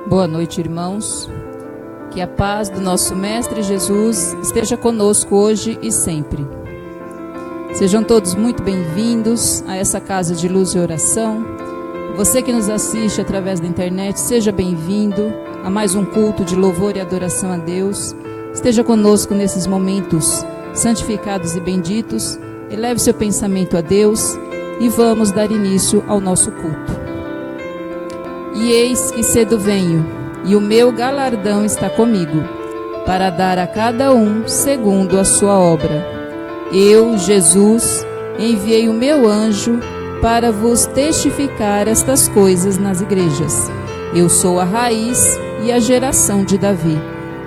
Boa noite, irmãos. Que a paz do nosso Mestre Jesus esteja conosco hoje e sempre. Sejam todos muito bem-vindos a essa casa de luz e oração. Você que nos assiste através da internet, seja bem-vindo a mais um culto de louvor e adoração a Deus. Esteja conosco nesses momentos santificados e benditos. Eleve seu pensamento a Deus e vamos dar início ao nosso culto. E eis que cedo venho, e o meu galardão está comigo, para dar a cada um segundo a sua obra. Eu, Jesus, enviei o meu anjo para vos testificar estas coisas nas igrejas. Eu sou a raiz e a geração de Davi,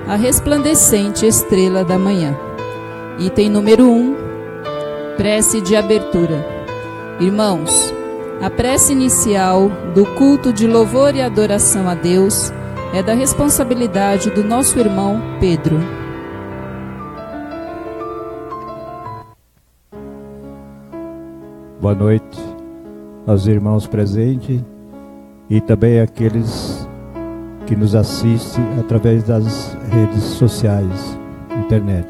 a resplandecente estrela da manhã. Item número 1, prece de abertura. Irmãos, a prece inicial do culto de louvor e adoração a Deus é da responsabilidade do nosso irmão Pedro. Boa noite aos irmãos presentes e também àqueles que nos assistem através das redes sociais, internet.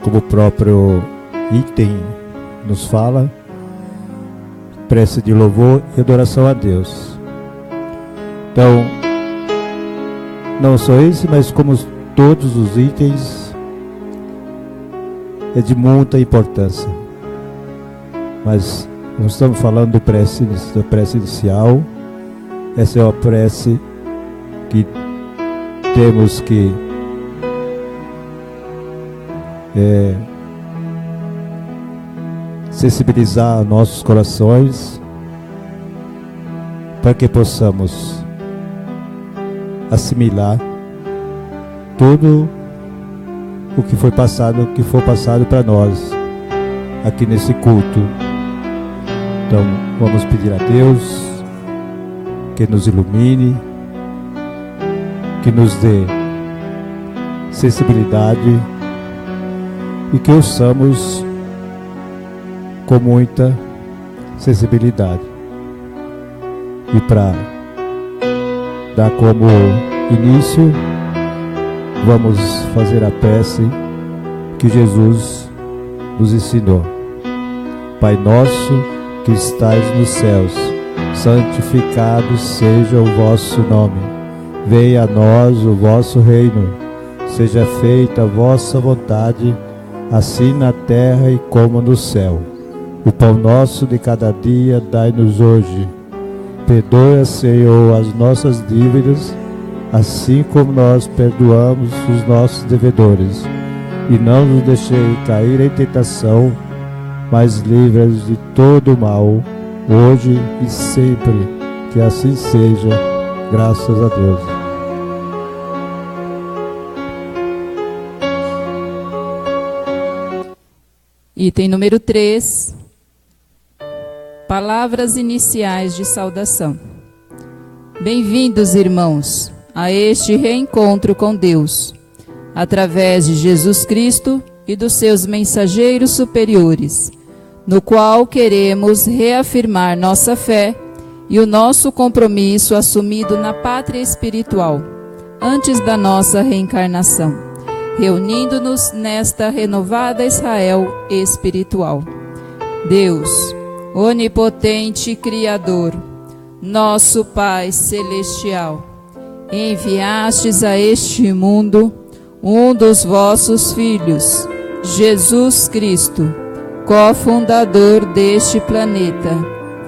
Como o próprio item nos fala, prece de louvor e adoração a Deus. Então, não só esse, mas como todos os itens, é de muita importância. Mas não estamos falando da prece inicial. Essa é uma prece que temos que sensibilizar nossos corações para que possamos assimilar tudo o que foi passado, que for passado para nós aqui nesse culto. Então vamos pedir a Deus que nos ilumine, que nos dê sensibilidade e que ouçamos com muita sensibilidade. E para dar como início, vamos fazer a prece que Jesus nos ensinou. Pai nosso que estais nos céus, santificado seja o vosso nome. Venha a nós o vosso reino. Seja feita a vossa vontade, assim na terra e como no céu. O pão nosso de cada dia dai-nos hoje. Perdoa, Senhor, as nossas dívidas, assim como nós perdoamos os nossos devedores. E não nos deixei cair em tentação, mas livra-nos de todo o mal, hoje e sempre. Que assim seja, graças a Deus. Item número 3, palavras iniciais de saudação. Bem-vindos, irmãos, a este reencontro com Deus, através de Jesus Cristo e dos seus mensageiros superiores, no qual queremos reafirmar nossa fé e o nosso compromisso assumido na pátria espiritual, antes da nossa reencarnação, reunindo-nos nesta renovada Israel espiritual. Deus, onipotente Criador, nosso Pai celestial, enviastes a este mundo um dos vossos filhos, Jesus Cristo, cofundador deste planeta,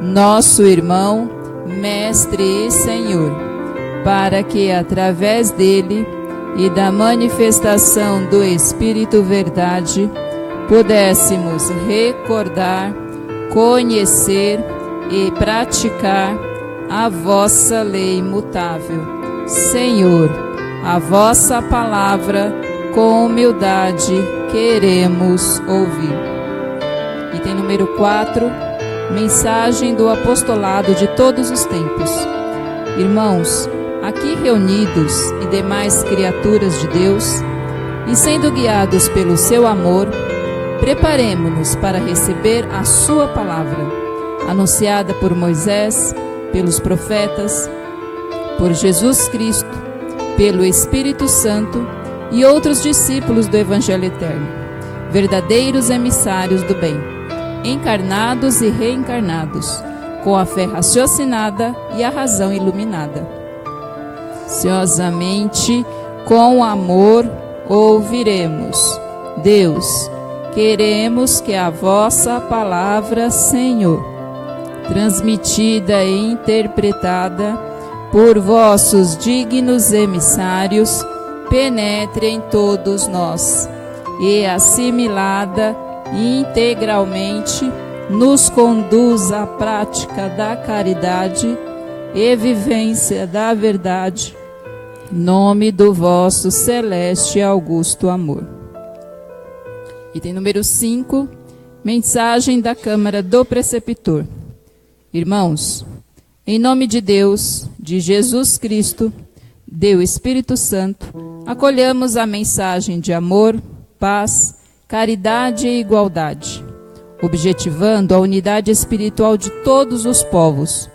nosso irmão, Mestre e Senhor, para que através dele e da manifestação do Espírito Verdade, pudéssemos recordar, conhecer e praticar a vossa lei imutável. Senhor, a vossa palavra com humildade queremos ouvir. Item número 4, mensagem do apostolado de todos os tempos. Irmãos, aqui reunidos e demais criaturas de Deus, e sendo guiados pelo seu amor, Preparemo-nos para receber a sua palavra, anunciada por Moisés, pelos profetas, por Jesus Cristo, pelo Espírito Santo e outros discípulos do Evangelho Eterno, verdadeiros emissários do bem, encarnados e reencarnados, com a fé raciocinada e a razão iluminada. Ansiosamente, com amor, ouviremos. Deus, queremos que a vossa palavra, Senhor, transmitida e interpretada por vossos dignos emissários, penetre em todos nós e, assimilada integralmente, nos conduz à prática da caridade e vivência da verdade, nome do vosso celeste e augusto amor. Item número 5, mensagem da Câmara do Preceptor. Irmãos, em nome de Deus, de Jesus Cristo, do Espírito Santo, acolhamos a mensagem de amor, paz, caridade e igualdade, objetivando a unidade espiritual de todos os povos,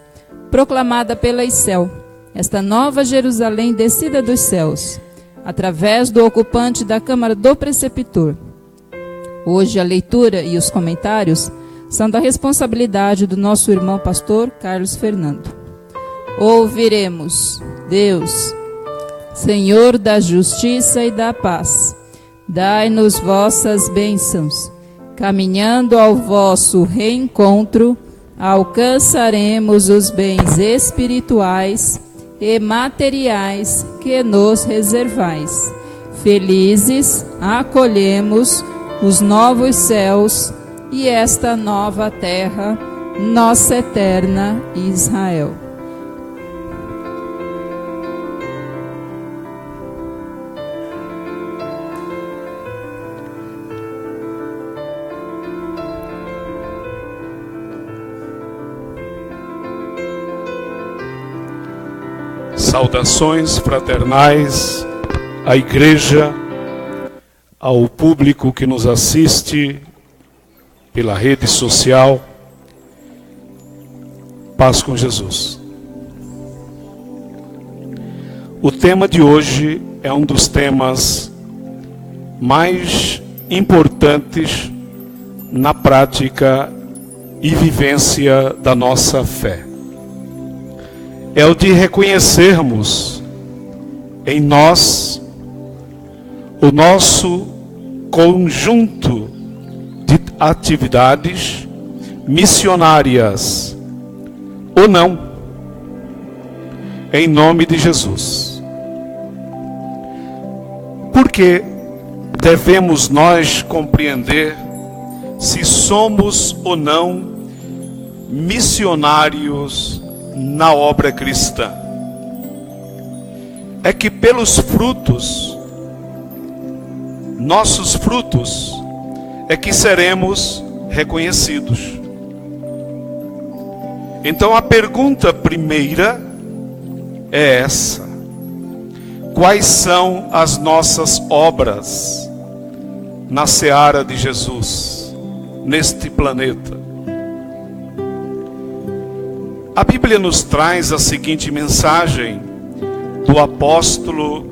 proclamada pela ICEL, esta nova Jerusalém descida dos céus, através do ocupante da Câmara do Preceptor. Hoje a leitura e os comentários são da responsabilidade do nosso irmão pastor Carlos Fernando. Ouviremos. Deus, Senhor da justiça e da paz, dai-nos vossas bênçãos. Caminhando ao vosso reencontro, alcançaremos os bens espirituais e materiais que nos reservais. Felizes acolhemos os novos céus e esta nova terra, nossa eterna Israel. Saudações fraternais à igreja, ao público que nos assiste pela rede social. Paz com Jesus. O tema de hoje é um dos temas mais importantes na prática e vivência da nossa fé. É o de reconhecermos em nós o nosso conjunto de atividades missionárias ou não, em nome de Jesus. Porque devemos nós compreender se somos ou não missionários na obra cristã. É que pelos frutos, nossos frutos, é que seremos reconhecidos. Então a pergunta primeira é essa: quais são as nossas obras na seara de Jesus, neste planeta? A Bíblia nos traz a seguinte mensagem do apóstolo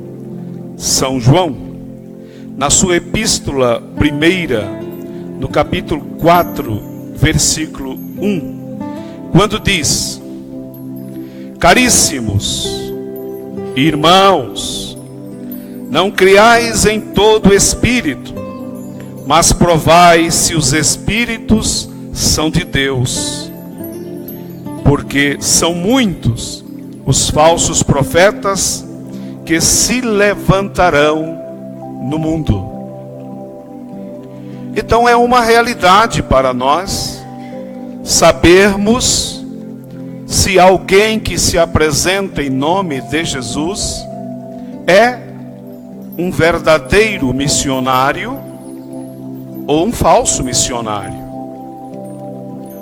São João, na sua epístola primeira, no capítulo 4, versículo 1, quando diz: Caríssimos irmãos, não criais em todo espírito, mas provai se os espíritos são de Deus. Porque são muitos os falsos profetas que se levantarão no mundo. Então é uma realidade para nós sabermos se alguém que se apresenta em nome de Jesus é um verdadeiro missionário ou um falso missionário.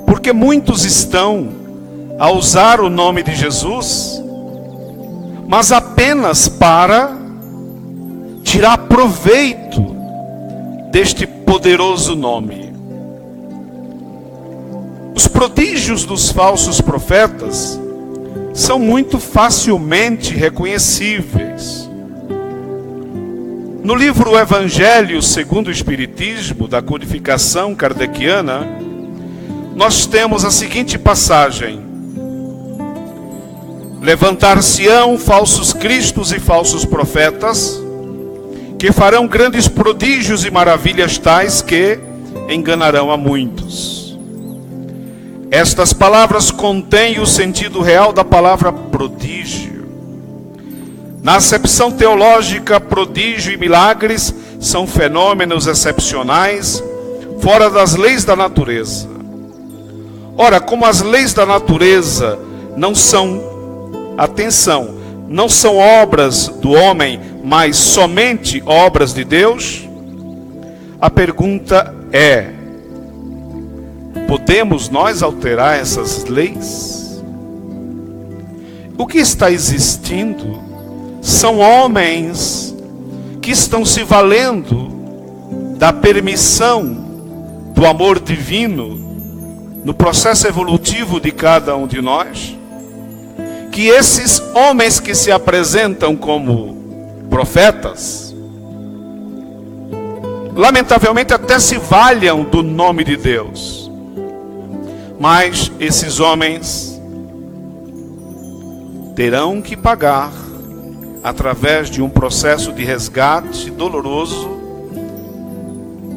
Porque muitos estão a usar o nome de Jesus, mas apenas para tirar proveito deste poderoso nome. Os prodígios dos falsos profetas são muito facilmente reconhecíveis. No livro Evangelho segundo o Espiritismo, da codificação kardeciana, nós temos a seguinte passagem: levantar-se-ão falsos cristos e falsos profetas, que farão grandes prodígios e maravilhas tais que enganarão a muitos. Estas palavras contêm o sentido real da palavra prodígio. Na acepção teológica, prodígio e milagres são fenômenos excepcionais, fora das leis da natureza. Ora, como as leis da natureza não são, atenção, não são obras do homem, mas somente obras de Deus, a pergunta é: podemos nós alterar essas leis? O que está existindo são homens que estão se valendo da permissão do amor divino no processo evolutivo de cada um de nós, que esses homens que se apresentam como profetas, lamentavelmente até se valham do nome de Deus, mas esses homens terão que pagar, através de um processo de resgate doloroso,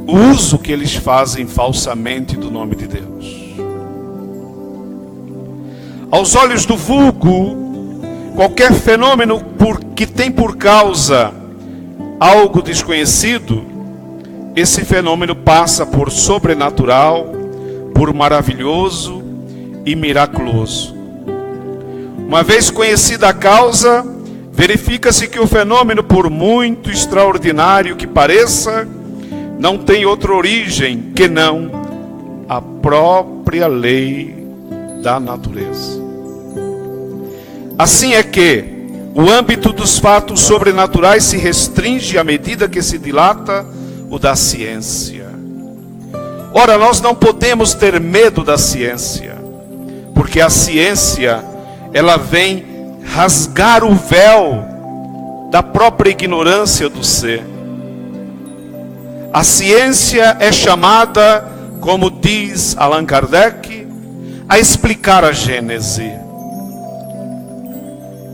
o uso que eles fazem falsamente do nome de Deus. Aos olhos do vulgo, qualquer fenômeno que tem por causa algo desconhecido, esse fenômeno passa por sobrenatural, por maravilhoso e miraculoso. Uma vez conhecida a causa, verifica-se que o fenômeno, por muito extraordinário que pareça, não tem outra origem que não a própria lei da natureza. Assim é que o âmbito dos fatos sobrenaturais se restringe à medida que se dilata o da ciência. Ora, nós não podemos ter medo da ciência, porque a ciência, ela vem rasgar o véu da própria ignorância do ser. A ciência é chamada, como diz Allan Kardec, a explicar a Gênese.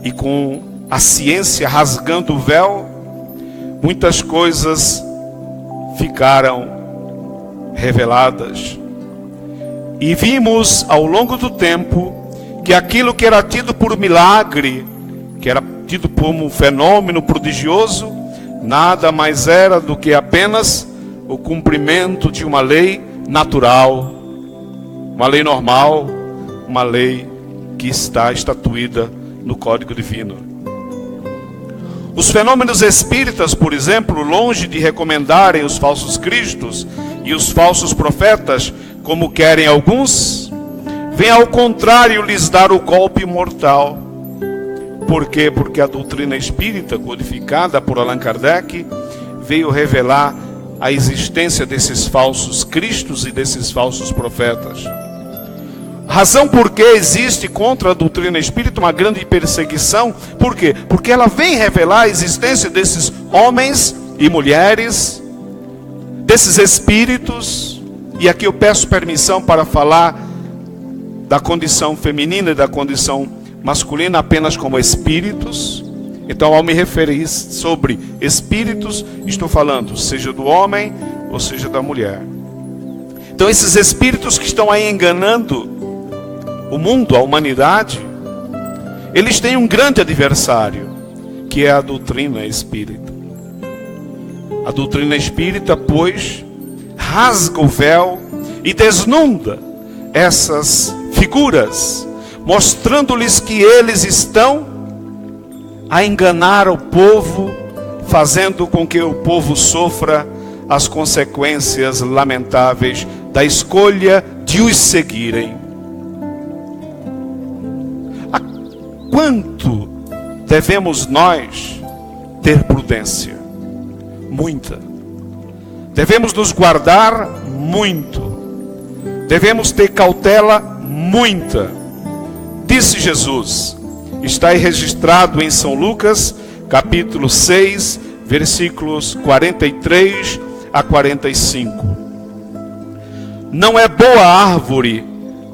E com a ciência rasgando o véu, muitas coisas ficaram reveladas. E vimos ao longo do tempo que aquilo que era tido por milagre, que era tido como um fenômeno prodigioso, nada mais era do que apenas o cumprimento de uma lei natural, uma lei normal, uma lei que está estatuída no Código Divino. Os fenômenos espíritas, por exemplo, longe de recomendarem os falsos cristos e os falsos profetas, como querem alguns, vem ao contrário lhes dar o golpe mortal. Por quê? Porque a doutrina espírita, codificada por Allan Kardec, veio revelar a existência desses falsos cristos e desses falsos profetas. Razão por que existe contra a doutrina espírita uma grande perseguição. Por quê? Porque ela vem revelar a existência desses homens e mulheres, desses espíritos, e aqui eu peço permissão para falar da condição feminina e da condição masculina apenas como espíritos. Então, ao me referir sobre espíritos, estou falando seja do homem ou seja da mulher. Então, esses espíritos que estão aí enganando o mundo, a humanidade, eles têm um grande adversário, que é a doutrina espírita. A doutrina espírita, pois, rasga o véu e desnuda essas figuras, mostrando-lhes que eles estão a enganar o povo, fazendo com que o povo sofra as consequências lamentáveis da escolha de os seguirem. A quanto devemos nós ter prudência? Muita. Devemos nos guardar muito. Devemos ter cautela muita. Disse Jesus, está aí registrado em São Lucas, capítulo 6, versículos 43 a 45. Não é boa árvore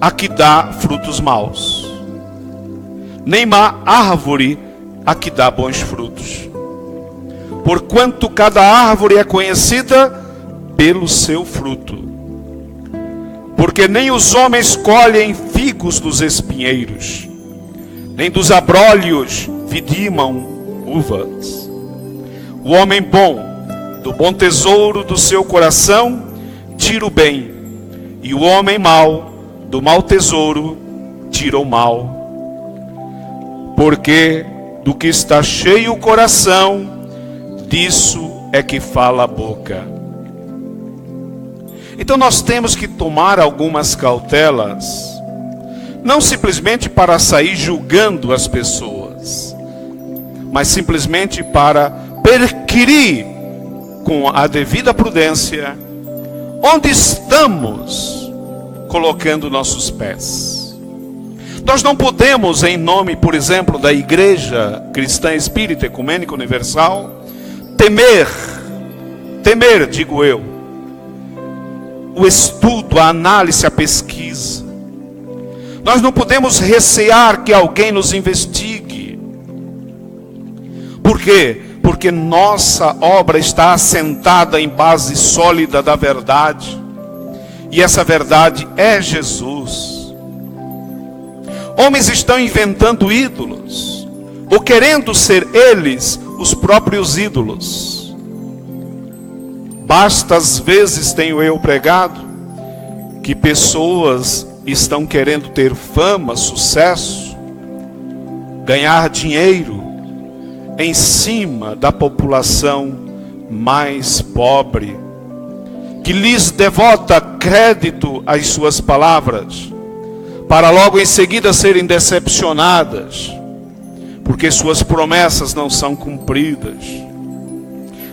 a que dá frutos maus, nem má árvore a que dá bons frutos. Porquanto cada árvore é conhecida pelo seu fruto. Porque nem os homens colhem figos dos espinheiros, nem dos abrolhos vidimam uvas. O homem bom, do bom tesouro do seu coração, tira o bem, e o homem mau, do mau tesouro, tira o mal. Porque do que está cheio o coração, disso é que fala a boca. Então nós temos que tomar algumas cautelas, não simplesmente para sair julgando as pessoas, mas simplesmente para perquirir com a devida prudência onde estamos colocando nossos pés. Nós não podemos, em nome, por exemplo, da Igreja Cristã Espírita Ecumênica Universal, temer, digo eu, o estudo, a análise, a pesquisa. Nós não podemos recear que alguém nos investigue. Por quê? Porque nossa obra está assentada em base sólida da verdade. E essa verdade é Jesus. Homens estão inventando ídolos, ou querendo ser eles os próprios ídolos. Bastas vezes tenho eu pregado que pessoas estão querendo ter fama, sucesso, ganhar dinheiro em cima da população mais pobre, que lhes devota crédito às suas palavras, para logo em seguida serem decepcionadas, porque suas promessas não são cumpridas.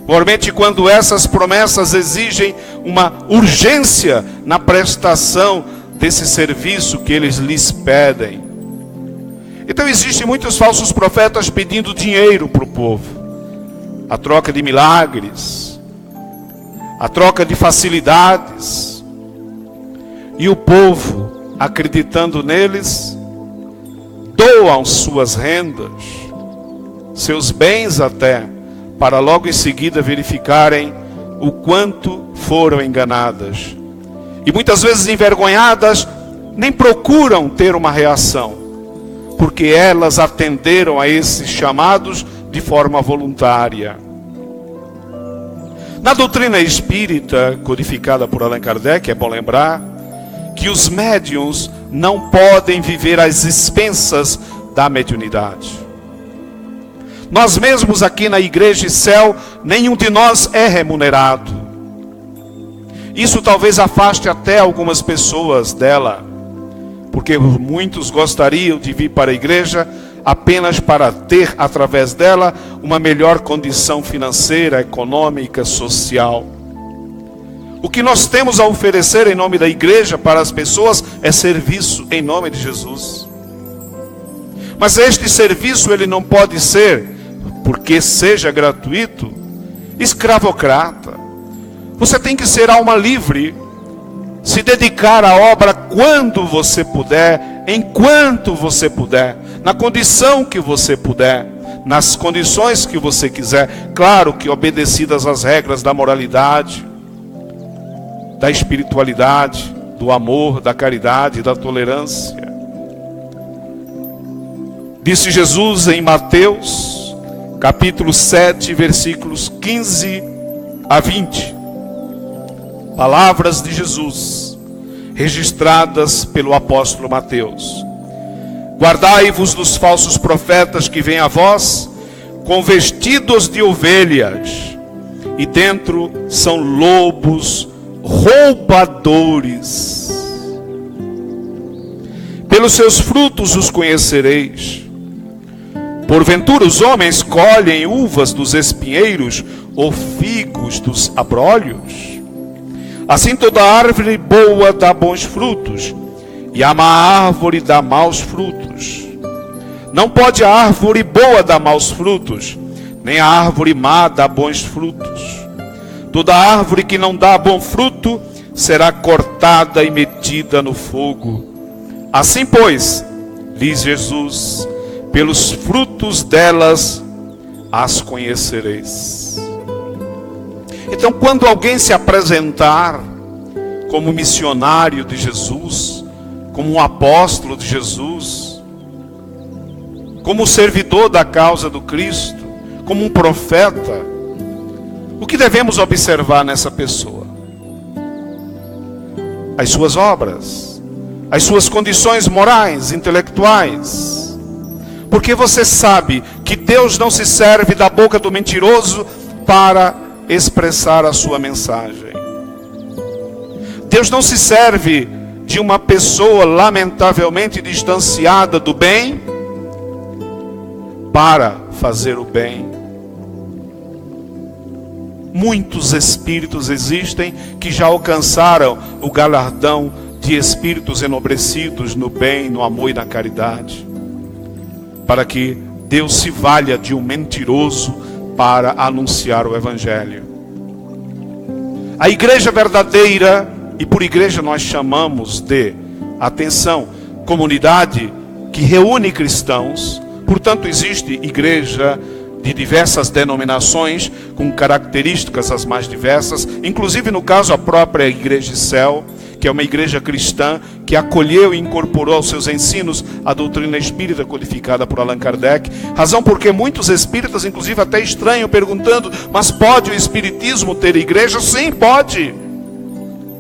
Normalmente, quando essas promessas exigem uma urgência na prestação desse serviço que eles lhes pedem. Então existem muitos falsos profetas pedindo dinheiro para o povo, a troca de milagres, a troca de facilidades, e o povo, acreditando neles, doam suas rendas, seus bens até, para logo em seguida verificarem o quanto foram enganadas. E muitas vezes envergonhadas, nem procuram ter uma reação, porque elas atenderam a esses chamados de forma voluntária. Na doutrina espírita, codificada por Allan Kardec, é bom lembrar que os médiuns não podem viver às expensas da mediunidade. Nós mesmos aqui na Igreja e Céu, nenhum de nós é remunerado. Isso talvez afaste até algumas pessoas dela, porque muitos gostariam de vir para a igreja apenas para ter, através dela, uma melhor condição financeira, econômica, social. O que nós temos a oferecer em nome da igreja para as pessoas é serviço em nome de Jesus. Mas este serviço ele não pode ser, porque seja gratuito, escravocrata. Você tem que ser alma livre, se dedicar à obra quando você puder, enquanto você puder, na condição que você puder, nas condições que você quiser, claro que obedecidas às regras da moralidade, da espiritualidade, do amor, da caridade, da tolerância. Disse Jesus em Mateus, capítulo 7, versículos 15 a 20. Palavras de Jesus, registradas pelo apóstolo Mateus. Guardai-vos dos falsos profetas que vêm a vós, com vestidos de ovelhas, e dentro são lobos roubadores. Pelos seus frutos os conhecereis. Porventura os homens colhem uvas dos espinheiros ou figos dos abrolhos? Assim toda árvore boa dá bons frutos, e a má árvore dá maus frutos. Não pode a árvore boa dar maus frutos, nem a árvore má dar bons frutos. Toda árvore que não dá bom fruto será cortada e metida no fogo. Assim, pois, diz Jesus, pelos frutos delas as conhecereis. Então, quando alguém se apresentar como missionário de Jesus, como um apóstolo de Jesus, como servidor da causa do Cristo, como um profeta, o que devemos observar nessa pessoa? As suas obras, as suas condições morais, intelectuais. Porque você sabe que Deus não se serve da boca do mentiroso para expressar a sua mensagem. Deus não se serve de uma pessoa lamentavelmente distanciada do bem para fazer o bem. Muitos espíritos existem que já alcançaram o galardão de espíritos enobrecidos no bem, no amor e na caridade, para que Deus se valha de um mentiroso para anunciar o Evangelho. A igreja verdadeira, e por igreja nós chamamos de, atenção, comunidade que reúne cristãos. Portanto, existe igreja de diversas denominações, com características as mais diversas, inclusive no caso a própria Igreja de Céu, que é uma igreja cristã que acolheu e incorporou aos seus ensinos a doutrina espírita codificada por Allan Kardec, razão porque muitos espíritas, inclusive até estranham, perguntando, mas pode o espiritismo ter igreja? Sim, pode,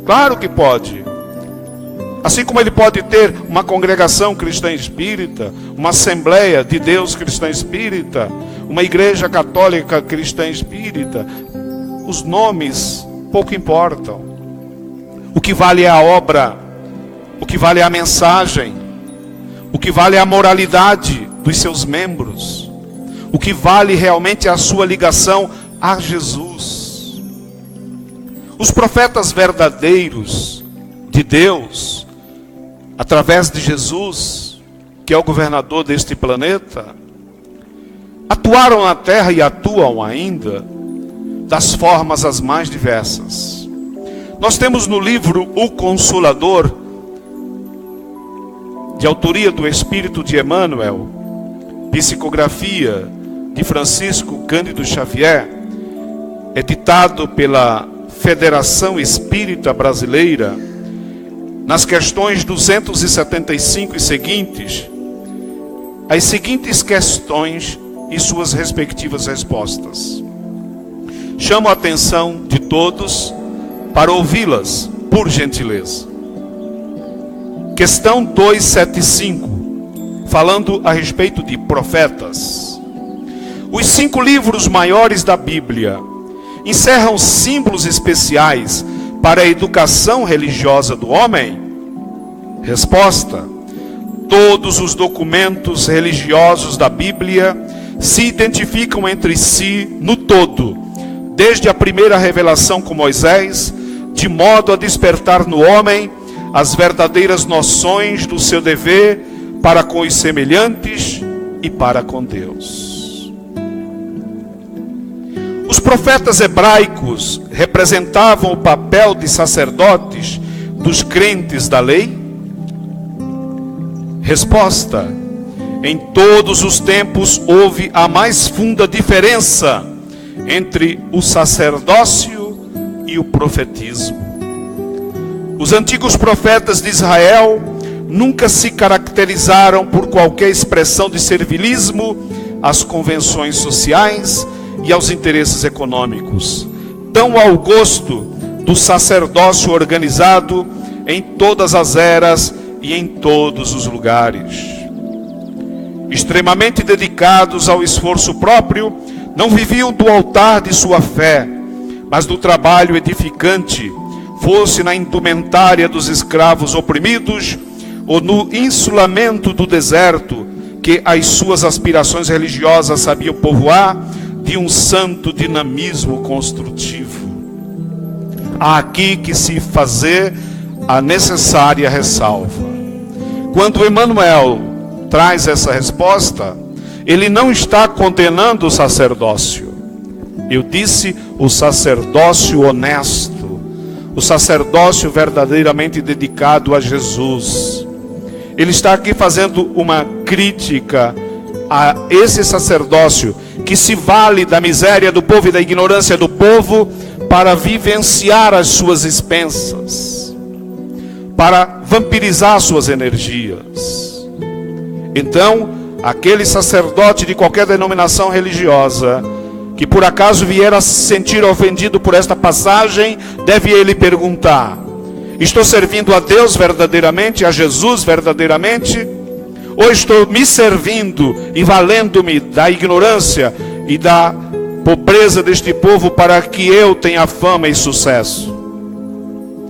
claro que pode. Assim como ele pode ter uma congregação cristã espírita, uma assembleia de Deus cristã espírita, uma igreja católica cristã espírita, os nomes pouco importam. O que vale é a obra, o que vale é a mensagem, o que vale é a moralidade dos seus membros, o que vale realmente é a sua ligação a Jesus. Os profetas verdadeiros de Deus, através de Jesus, que é o governador deste planeta, atuaram na terra e atuam ainda das formas as mais diversas. Nós temos no livro O Consolador, de autoria do Espírito de Emmanuel, psicografia de Francisco Cândido Xavier, editado pela Federação Espírita Brasileira, nas questões 275 e seguintes, as seguintes questões e suas respectivas respostas. Chamo a atenção de todos para ouvi-las, por gentileza. Questão 275, falando a respeito de profetas. Os 5 livros maiores da Bíblia encerram símbolos especiais para a educação religiosa do homem? Resposta: todos os documentos religiosos da Bíblia se identificam entre si no todo, desde a primeira revelação com Moisés, de modo a despertar no homem as verdadeiras noções do seu dever para com os semelhantes e para com Deus. Os profetas hebraicos representavam o papel de sacerdotes dos crentes da lei? Resposta: em todos os tempos houve a mais funda diferença entre o sacerdócio e o profetismo. Os antigos profetas de Israel nunca se caracterizaram por qualquer expressão de servilismo às convenções sociais e aos interesses econômicos, tão ao gosto do sacerdócio organizado em todas as eras e em todos os lugares. Extremamente dedicados ao esforço próprio, não viviam do altar de sua fé, mas do trabalho edificante, fosse na indumentária dos escravos oprimidos ou no insulamento do deserto que as suas aspirações religiosas sabiam povoar de um santo dinamismo construtivo. há aqui que se fazer a necessária ressalva. Quando Emmanuel traz essa resposta, ele não está condenando o sacerdócio. Eu disse o sacerdócio honesto, o sacerdócio verdadeiramente dedicado a Jesus. Ele está aqui fazendo uma crítica a esse sacerdócio que se vale da miséria do povo e da ignorância do povo para vivenciar as suas expensas, para vampirizar suas energias. Então, aquele sacerdote de qualquer denominação religiosa que por acaso vier a se sentir ofendido por esta passagem, deve ele perguntar: estou servindo a Deus verdadeiramente, a Jesus verdadeiramente? Ou estou me servindo e valendo-me da ignorância e da pobreza deste povo para que eu tenha fama e sucesso?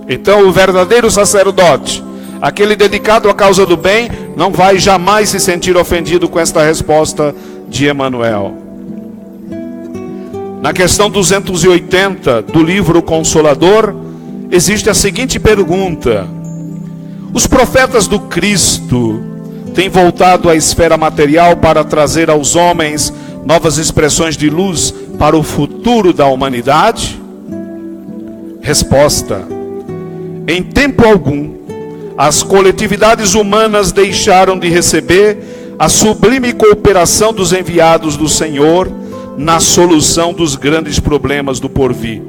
Então o verdadeiro sacerdote, aquele dedicado à causa do bem, não vai jamais se sentir ofendido com esta resposta de Emmanuel. Na questão 280 do livro Consolador, existe a seguinte pergunta: os profetas do Cristo têm voltado à esfera material para trazer aos homens novas expressões de luz para o futuro da humanidade? Resposta: em tempo algum, as coletividades humanas deixaram de receber a sublime cooperação dos enviados do Senhor na solução dos grandes problemas do porvir.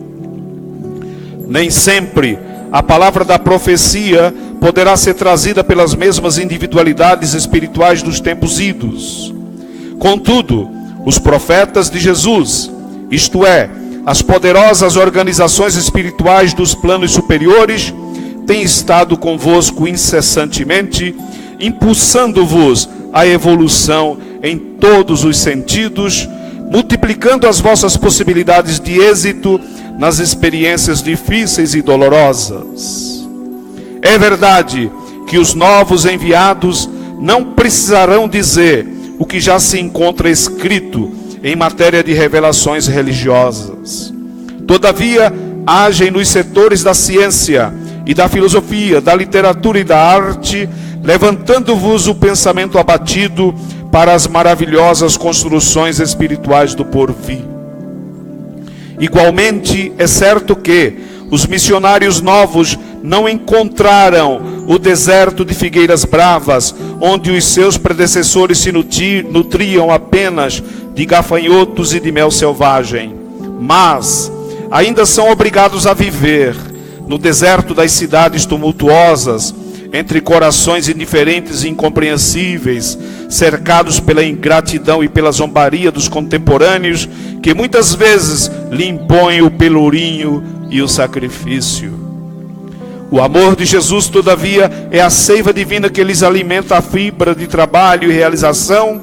Nem sempre a palavra da profecia poderá ser trazida pelas mesmas individualidades espirituais dos tempos idos. Contudo, os profetas de Jesus, isto é, as poderosas organizações espirituais dos planos superiores, têm estado convosco incessantemente, impulsando-vos à evolução em todos os sentidos, multiplicando as vossas possibilidades de êxito nas experiências difíceis e dolorosas. É verdade que os novos enviados não precisarão dizer o que já se encontra escrito em matéria de revelações religiosas. Todavia, agem nos setores da ciência e da filosofia, da literatura e da arte, levantando-vos o pensamento abatido para as maravilhosas construções espirituais do porvir. Igualmente, é certo que os missionários novos não encontraram o deserto de figueiras bravas, onde os seus predecessores se nutriam apenas de gafanhotos e de mel selvagem, mas ainda são obrigados a viver no deserto das cidades tumultuosas, entre corações indiferentes e incompreensíveis, cercados pela ingratidão e pela zombaria dos contemporâneos, que muitas vezes lhe impõem o pelourinho e o sacrifício. O amor de Jesus, todavia, é a seiva divina que lhes alimenta a fibra de trabalho e realização,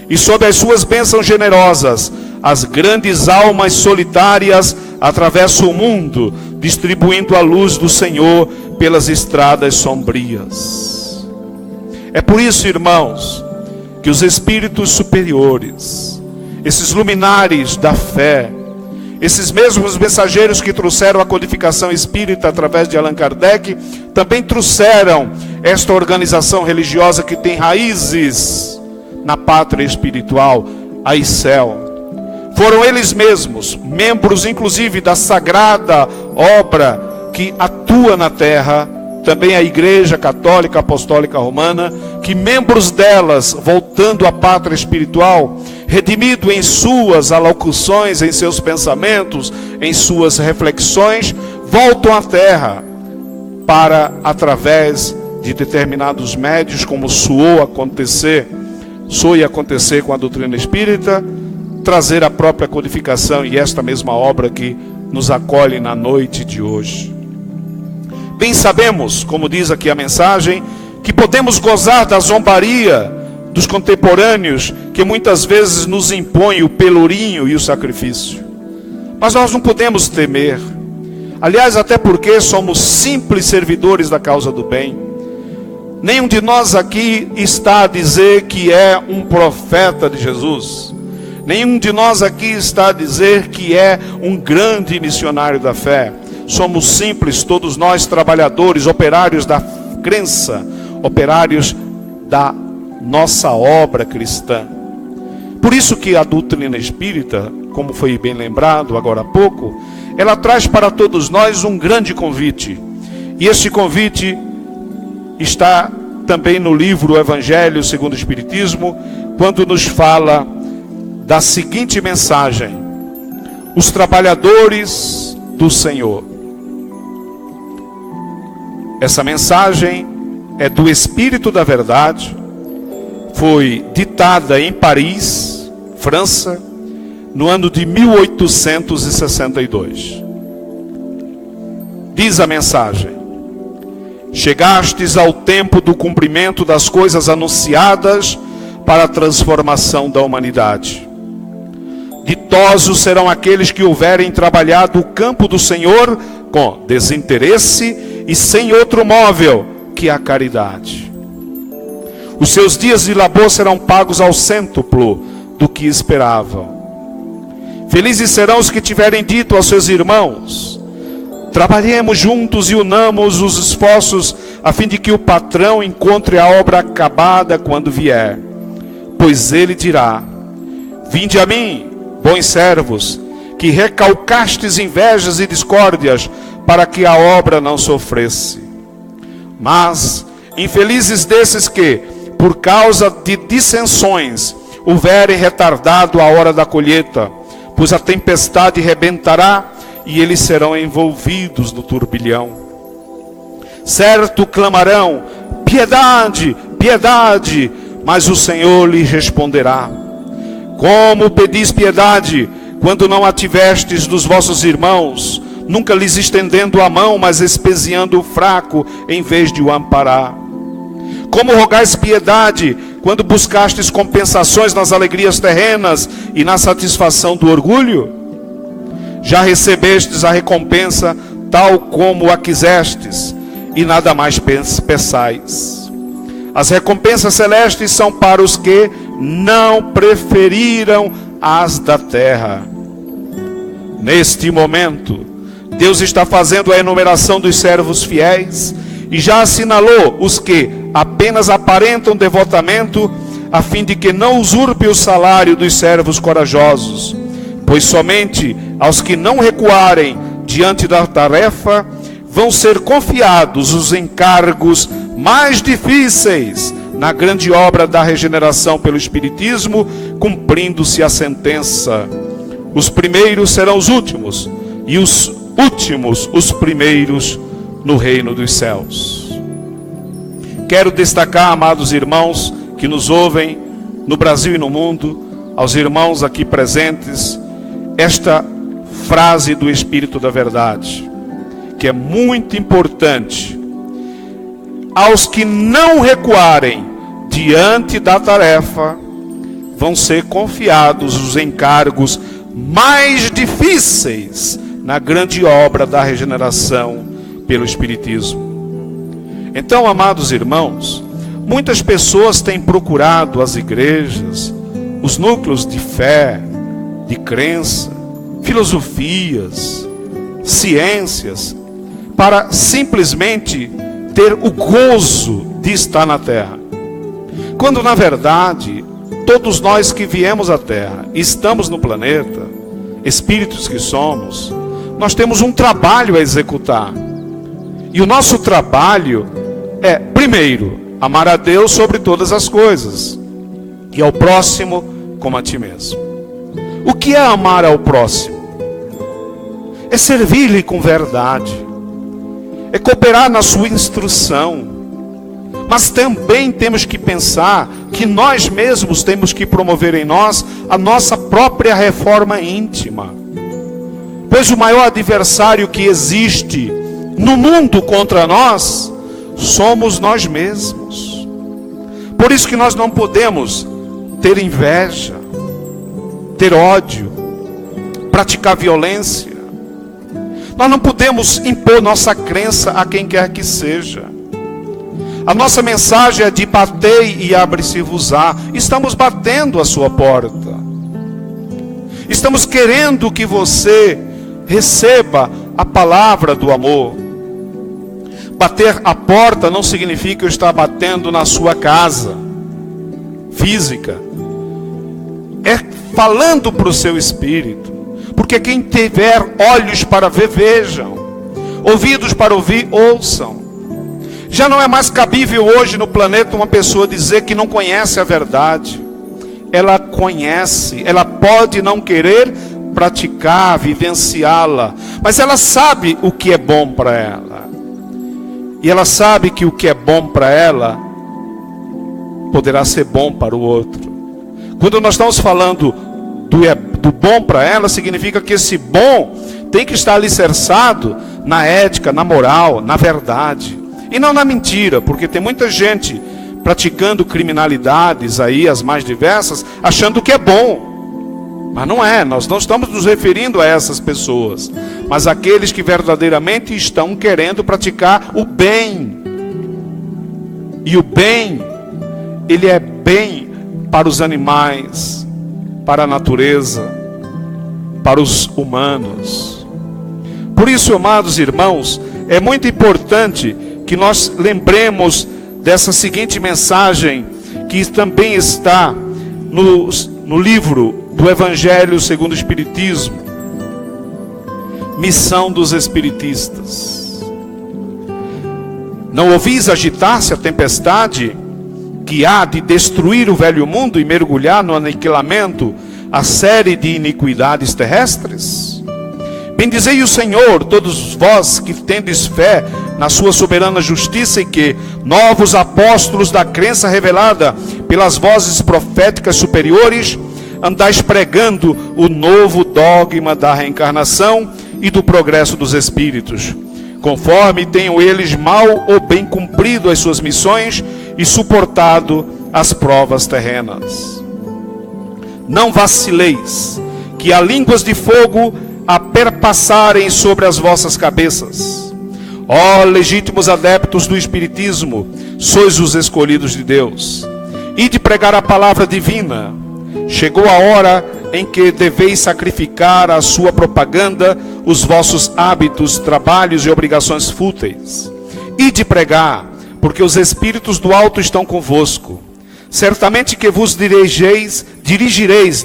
e sob as suas bênçãos generosas, as grandes almas solitárias atravessam o mundo, distribuindo a luz do Senhor pelas estradas sombrias. É por isso, irmãos, que os espíritos superiores, esses luminares da fé, esses mesmos mensageiros que trouxeram a codificação espírita através de Allan Kardec, também trouxeram esta organização religiosa que tem raízes na pátria espiritual, a ICEL. Foram eles mesmos, membros inclusive da sagrada obra que atua na terra, também a Igreja Católica Apostólica Romana, que membros delas, voltando à pátria espiritual, redimido em suas alocuções, em seus pensamentos, em suas reflexões, voltam à terra para, através de determinados médios, como soou e acontecer com a doutrina espírita, trazer a própria codificação e esta mesma obra que nos acolhe na noite de hoje. Bem sabemos, como diz aqui a mensagem, que podemos gozar da zombaria dos contemporâneos que muitas vezes nos impõem o pelourinho e o sacrifício. Mas nós não podemos temer. Aliás, até porque somos simples servidores da causa do bem. Nenhum de nós aqui está a dizer que é um profeta de Jesus. Nenhum de nós aqui está a dizer que é um grande missionário da fé. somos simples, todos nós trabalhadores, operários da crença, operários da nossa obra cristã. Por isso que a doutrina espírita, como foi bem lembrado agora há pouco, ela traz para todos nós um grande convite. E este convite está também no livro Evangelho segundo o Espiritismo, quando nos fala da seguinte mensagem: os trabalhadores do Senhor. Essa mensagem é do Espírito da Verdade, foi ditada em Paris, França, no ano de 1862. Diz a mensagem: chegastes ao tempo do cumprimento das coisas anunciadas para a transformação da humanidade. Ditosos serão aqueles que houverem trabalhado o campo do Senhor com desinteresse e sem outro móvel que a caridade. Os seus dias de labor serão pagos ao cêntuplo do que esperavam. Felizes serão os que tiverem dito aos seus irmãos: trabalhemos juntos e unamos os esforços, a fim de que o patrão encontre a obra acabada quando vier. Pois ele dirá: vinde a mim, bons servos, que recalcastes invejas e discórdias, para que a obra não sofresse. Mas, infelizes desses que, por causa de dissensões, houverem retardado a hora da colheita, pois a tempestade rebentará e eles serão envolvidos no turbilhão. Certo clamarão: piedade, piedade, mas o Senhor lhes responderá: como pedis piedade, quando não a tivestes dos vossos irmãos, nunca lhes estendendo a mão, mas espeziando o fraco, em vez de o amparar? Como rogais piedade, quando buscastes compensações nas alegrias terrenas e na satisfação do orgulho? Já recebestes a recompensa tal como a quisestes, e nada mais peçais. As recompensas celestes são para os que não preferiram as da terra. Neste momento, Deus está fazendo a enumeração dos servos fiéis e já assinalou os que apenas aparentam devotamento, a fim de que não usurpe o salário dos servos corajosos, pois somente aos que não recuarem diante da tarefa vão ser confiados os encargos mais difíceis na grande obra da regeneração pelo Espiritismo, cumprindo-se a sentença: os primeiros serão os últimos, e os últimos os primeiros no reino dos céus. Quero destacar, amados irmãos que nos ouvem no Brasil e no mundo, aos irmãos aqui presentes, esta frase do Espírito da Verdade, que é muito importante. Aos que não recuarem diante da tarefa, vão ser confiados os encargos mais difíceis na grande obra da regeneração pelo Espiritismo. Então, amados irmãos, muitas pessoas têm procurado as igrejas, os núcleos de fé, de crença, filosofias, ciências, para simplesmente ter o gozo de estar na terra. Quando na verdade, todos nós que viemos à terra, estamos no planeta, espíritos que somos, nós temos um trabalho a executar. E o nosso trabalho é, primeiro, amar a Deus sobre todas as coisas, e ao próximo como a ti mesmo. O que é amar ao próximo? É servir-lhe com verdade, é cooperar na sua instrução. Mas também temos que pensar que nós mesmos temos que promover em nós a nossa própria reforma íntima. Pois o maior adversário que existe no mundo contra nós somos nós mesmos. Por isso que nós não podemos ter inveja, ter ódio, praticar violência. Nós não podemos impor nossa crença a quem quer que seja. A nossa mensagem é de batei e abre-se-vos-á. Estamos batendo a sua porta. Estamos querendo que você receba a palavra do amor. Bater a porta não significa eu estar batendo na sua casa física. É falando para o seu espírito. Porque quem tiver olhos para ver, vejam. Ouvidos para ouvir, ouçam. Já não é mais cabível hoje no planeta uma pessoa dizer que não conhece a verdade. Ela conhece, ela pode não querer praticar, vivenciá-la, mas ela sabe o que é bom para ela. E ela sabe que o que é bom para ela poderá ser bom para o outro. Quando nós estamos falando do bom para ela, significa que esse bom tem que estar alicerçado na ética, na moral, na verdade. E não na mentira, porque tem muita gente praticando criminalidades aí, as mais diversas, achando que é bom. Mas não é, nós não estamos nos referindo a essas pessoas, mas aqueles que verdadeiramente estão querendo praticar o bem. E o bem, ele é bem para os animais, para a natureza, para os humanos. Por isso, amados irmãos, é muito importante que nós lembremos dessa seguinte mensagem, que também está no livro do Evangelho segundo o Espiritismo. Missão dos Espiritistas. Não ouvis agitar-se a tempestade que há de destruir o velho mundo e mergulhar no aniquilamento a série de iniquidades terrestres? Bendizei o Senhor, todos vós que tendes fé na sua soberana justiça, e que novos apóstolos da crença revelada pelas vozes proféticas superiores andais pregando o novo dogma da reencarnação e do progresso dos espíritos, conforme tenham eles mal ou bem cumprido as suas missões e suportado as provas terrenas. Não vacileis, que há línguas de fogo a perpassarem sobre as vossas cabeças. Ó legítimos adeptos do Espiritismo, sois os escolhidos de Deus. Ide pregar a palavra divina. Chegou a hora em que deveis sacrificar à sua propaganda os vossos hábitos, trabalhos e obrigações fúteis. Ide pregar, porque os espíritos do alto estão convosco. Certamente que vos dirigireis,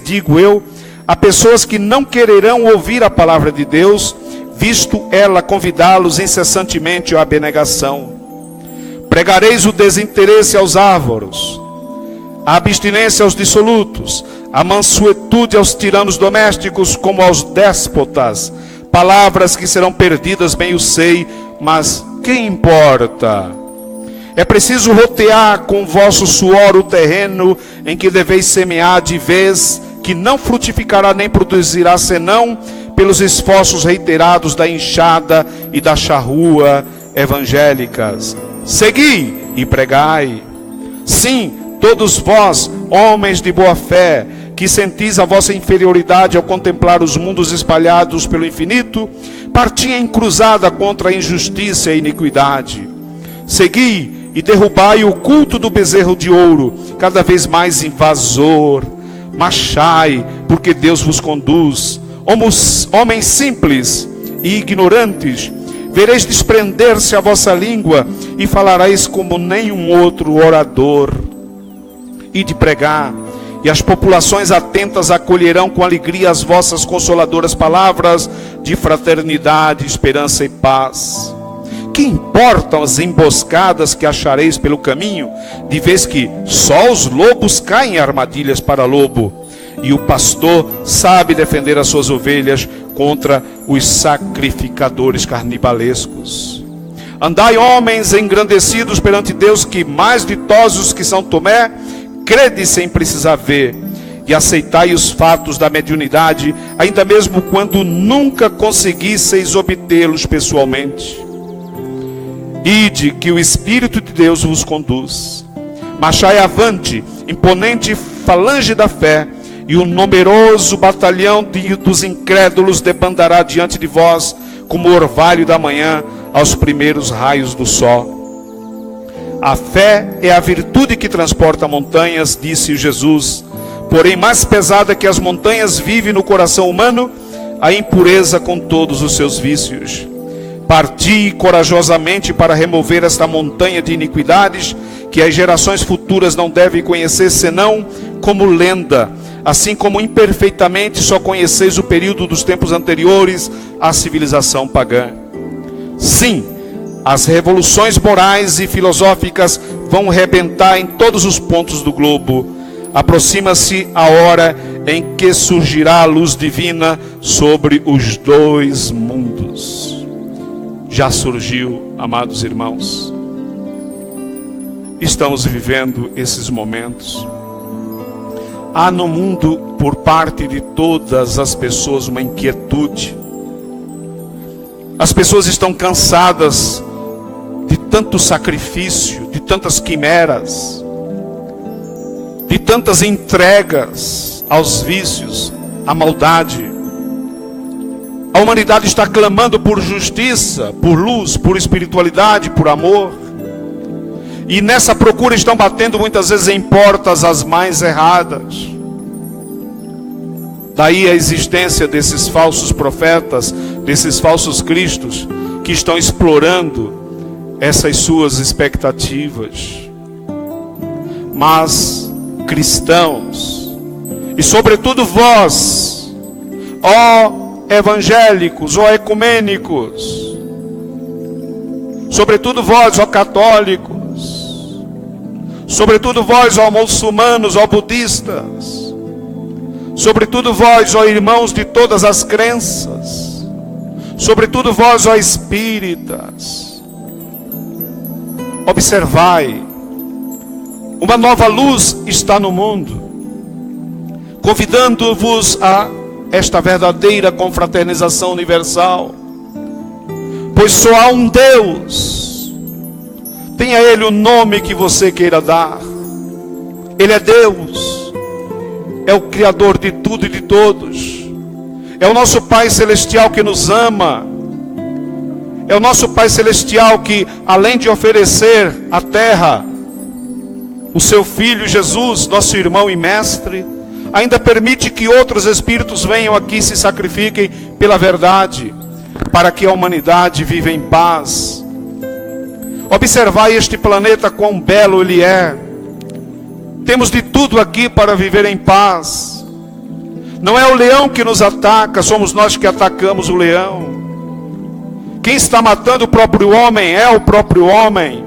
digo eu, a pessoas que não quererão ouvir a palavra de Deus, visto ela convidá-los incessantemente à abnegação. Pregareis o desinteresse aos ávaros, a abstinência aos dissolutos, a mansuetude aos tiranos domésticos como aos déspotas, palavras que serão perdidas, bem o sei, mas quem importa? É preciso rotear com vosso suor o terreno em que deveis semear, de vez que não frutificará nem produzirá, senão pelos esforços reiterados da enxada e da charrua evangélicas. Segui e pregai. Sim, todos vós, homens de boa fé, que sentis a vossa inferioridade ao contemplar os mundos espalhados pelo infinito, parti em cruzada contra a injustiça e a iniquidade. Segui e derrubai o culto do bezerro de ouro, cada vez mais invasor. Marchai, porque Deus vos conduz. Homens simples e ignorantes, vereis desprender-se a vossa língua e falareis como nenhum outro orador. E de pregar, e as populações atentas acolherão com alegria as vossas consoladoras palavras de fraternidade, esperança e paz. Que importam as emboscadas que achareis pelo caminho, de vez que só os lobos caem em armadilhas para lobo, e o pastor sabe defender as suas ovelhas contra os sacrificadores carnivalescos. Andai, homens engrandecidos perante Deus, que mais ditosos que São Tomé, crede sem precisar ver, e aceitai os fatos da mediunidade, ainda mesmo quando nunca conseguisseis obtê-los pessoalmente. Ide, que o Espírito de Deus vos conduz. Marchai avante, imponente falange da fé, e um numeroso batalhão dos incrédulos debandará diante de vós, como o orvalho da manhã aos primeiros raios do sol. A fé é a virtude que transporta montanhas, disse Jesus. Porém, mais pesada que as montanhas vive no coração humano a impureza com todos os seus vícios. Parti corajosamente para remover esta montanha de iniquidades que as gerações futuras não devem conhecer senão como lenda, assim como imperfeitamente só conheceis o período dos tempos anteriores à civilização pagã. Sim, as revoluções morais e filosóficas vão rebentar em todos os pontos do globo. Aproxima-se a hora em que surgirá a luz divina sobre os dois mundos. Já surgiu, amados irmãos. Estamos vivendo esses momentos. Há no mundo, por parte de todas as pessoas, uma inquietude. As pessoas estão cansadas de tanto sacrifício, de tantas quimeras, de tantas entregas aos vícios, à maldade. A humanidade está clamando por justiça, por luz, por espiritualidade, por amor. E nessa procura estão batendo muitas vezes em portas as mais erradas. Daí a existência desses falsos profetas, desses falsos cristos, que estão explorando essas suas expectativas. Mas cristãos, e sobretudo vós, ó evangélicos, ó ecumênicos, sobretudo vós, ó católicos, sobretudo vós, ó muçulmanos, ó budistas, sobretudo vós, ó irmãos de todas as crenças, sobretudo vós, ó espíritas, observai, uma nova luz está no mundo, convidando-vos a esta verdadeira confraternização universal, pois só há um Deus. Tenha Ele o nome que você queira dar. Ele é Deus, é o Criador de tudo e de todos, é o nosso Pai Celestial que nos ama, é o nosso Pai Celestial que, além de oferecer à terra o seu Filho Jesus, nosso irmão e mestre, ainda permite que outros espíritos venham aqui e se sacrifiquem pela verdade, para que a humanidade viva em paz. Observai este planeta, quão belo ele é. Temos de tudo aqui para viver em paz. Não é o leão que nos ataca, somos nós que atacamos o leão. Quem está matando o próprio homem é o próprio homem.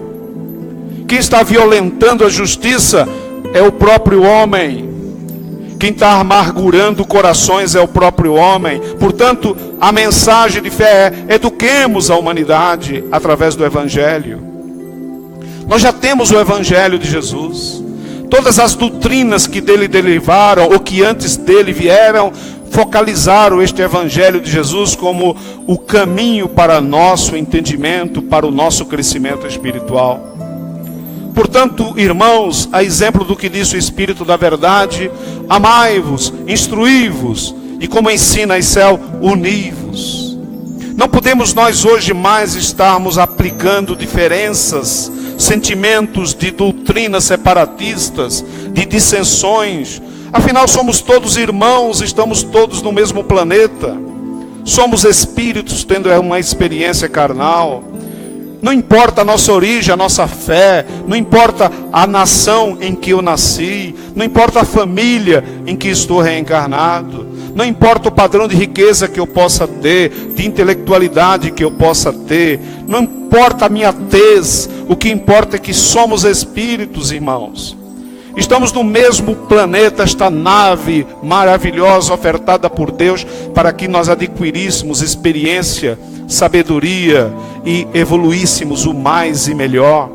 Quem está violentando a justiça é o próprio homem. Quem está amargurando corações é o próprio homem. Portanto, a mensagem de fé é: eduquemos a humanidade através do Evangelho. Nós já temos o Evangelho de Jesus. Todas as doutrinas que dele derivaram, ou que antes dele vieram, focalizaram este Evangelho de Jesus como o caminho para nosso entendimento, para o nosso crescimento espiritual. Portanto, irmãos, a exemplo do que disse o Espírito da Verdade, amai-vos, instruí-vos, e como ensina Isel, uni-vos. Não podemos nós hoje mais estarmos aplicando diferenças, sentimentos de doutrinas separatistas, de dissensões. Afinal, somos todos irmãos, estamos todos no mesmo planeta. Somos espíritos tendo uma experiência carnal. Não importa a nossa origem, a nossa fé, não importa a nação em que eu nasci, não importa a família em que estou reencarnado, não importa o padrão de riqueza que eu possa ter, de intelectualidade que eu possa ter, não importa a minha tez, o que importa é que somos espíritos, irmãos. Estamos no mesmo planeta, esta nave maravilhosa ofertada por Deus para que nós adquiríssemos experiência, sabedoria e evoluíssemos o mais e melhor.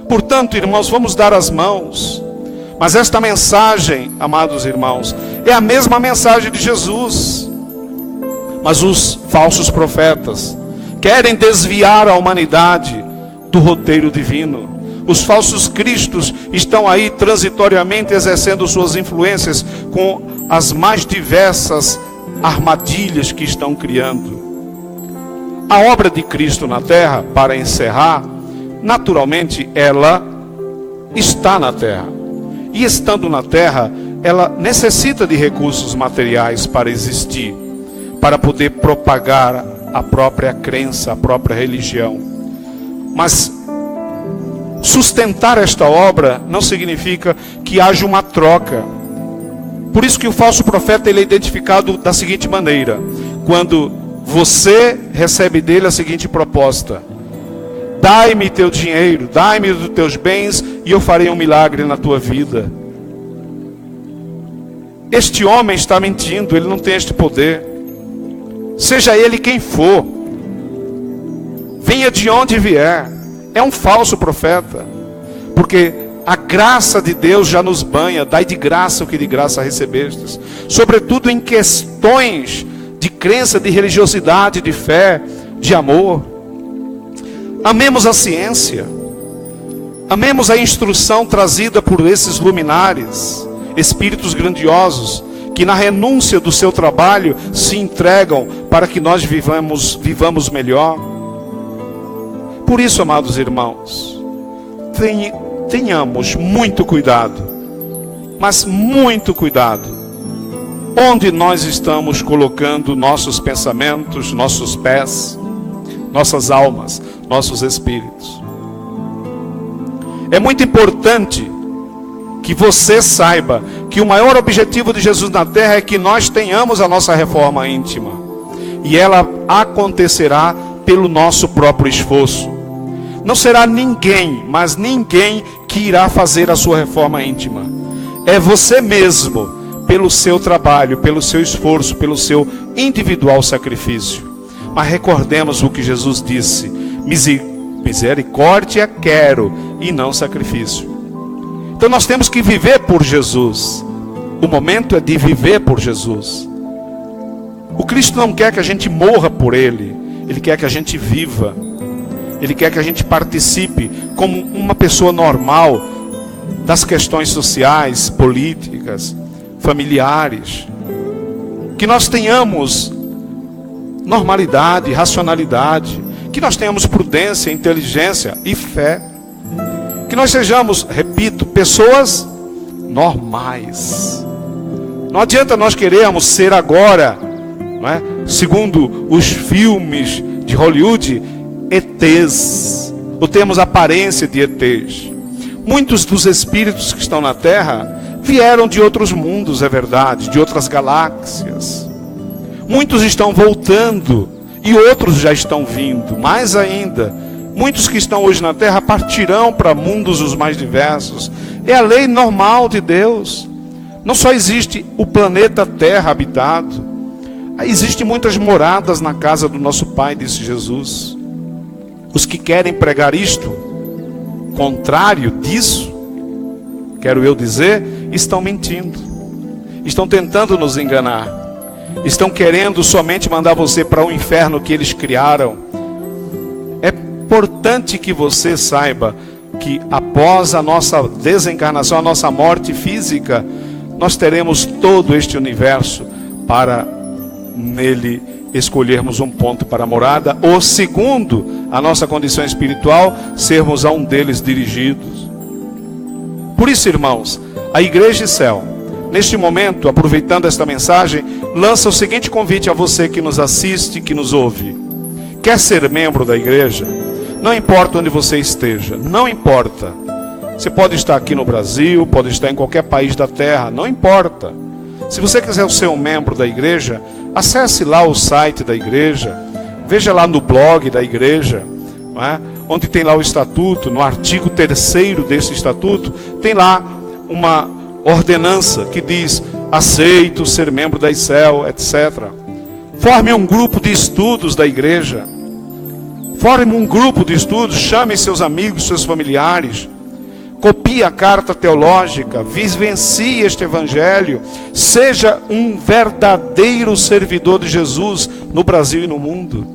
Portanto, irmãos, vamos dar as mãos. Mas esta mensagem, amados irmãos, é a mesma mensagem de Jesus. Mas os falsos profetas querem desviar a humanidade do roteiro divino. Os falsos cristos estão aí transitoriamente exercendo suas influências com as mais diversas armadilhas que estão criando. A obra de Cristo na terra, para encerrar, naturalmente ela está na terra. E estando na terra, ela necessita de recursos materiais para existir. para poder propagar a própria crença, a própria religião. Mas sustentar esta obra não significa que haja uma troca. Por isso que o falso profeta ele é identificado da seguinte maneira: quando você recebe dele a seguinte proposta: dai-me teu dinheiro, dai-me os teus bens e eu farei um milagre na tua vida. Este homem está mentindo, ele não tem este poder. Seja ele quem for, venha de onde vier, é um falso profeta. Porque a graça de Deus já nos banha. Dai de graça o que de graça recebestes. Sobretudo em questões de crença, de religiosidade, de fé, de amor. Amemos a ciência. Amemos a instrução trazida por esses luminares, espíritos grandiosos, que na renúncia do seu trabalho se entregam para que nós vivamos melhor. Por isso, amados irmãos, tenhamos muito cuidado, mas muito cuidado, onde nós estamos colocando nossos pensamentos, nossos pés, nossas almas, nossos espíritos. É muito importante que você saiba que o maior objetivo de Jesus na terra é que nós tenhamos a nossa reforma íntima. E ela acontecerá pelo nosso próprio esforço. Não será ninguém, mas ninguém que irá fazer a sua reforma íntima. É você mesmo, pelo seu trabalho, pelo seu esforço, pelo seu individual sacrifício. Mas recordemos o que Jesus disse: misericórdia quero e não sacrifício. Então nós temos que viver por Jesus. O momento é de viver por Jesus. O Cristo não quer que a gente morra por Ele. Ele quer que a gente viva. Ele quer que a gente participe como uma pessoa normal das questões sociais, políticas, familiares. Que nós tenhamos normalidade, racionalidade. Que nós tenhamos prudência, inteligência e fé. Que nós sejamos, repito, pessoas normais. Não adianta nós querermos ser agora, não é? Segundo os filmes de Hollywood, ETs, ou temos aparência de ETs. Muitos dos espíritos que estão na Terra vieram de outros mundos, é verdade, de outras galáxias. Muitos estão voltando e outros já estão vindo, mais ainda. Muitos que estão hoje na Terra partirão para mundos os mais diversos. É a lei normal de Deus. Não só existe o planeta Terra habitado, existem muitas moradas na casa do nosso Pai, disse Jesus. Os que querem pregar isto, contrário disso, quero eu dizer, estão mentindo. Estão tentando nos enganar. Estão querendo somente mandar você para o inferno que eles criaram. É importante que você saiba que após a nossa desencarnação, a nossa morte física, nós teremos todo este universo para nele escolhermos um ponto para a morada, ou segundo a nossa condição espiritual, sermos a um deles dirigidos. Por isso, irmãos, a Igreja e Céu, neste momento, aproveitando esta mensagem, lança o seguinte convite a você que nos assiste, que nos ouve. Quer ser membro da igreja? Não importa onde você esteja, não importa. Você pode estar aqui no Brasil, pode estar em qualquer país da terra, não importa. Se você quiser ser um membro da igreja, acesse lá o site da igreja, veja lá no blog da igreja, não é? Onde tem lá o estatuto, no artigo 3º desse estatuto, tem lá uma ordenança que diz: aceito ser membro da ICEL, etc. Forme um grupo de estudos da igreja. Forme um grupo de estudos, chame seus amigos, seus familiares. Copie a carta teológica, vivencie este evangelho. Seja um verdadeiro servidor de Jesus no Brasil e no mundo.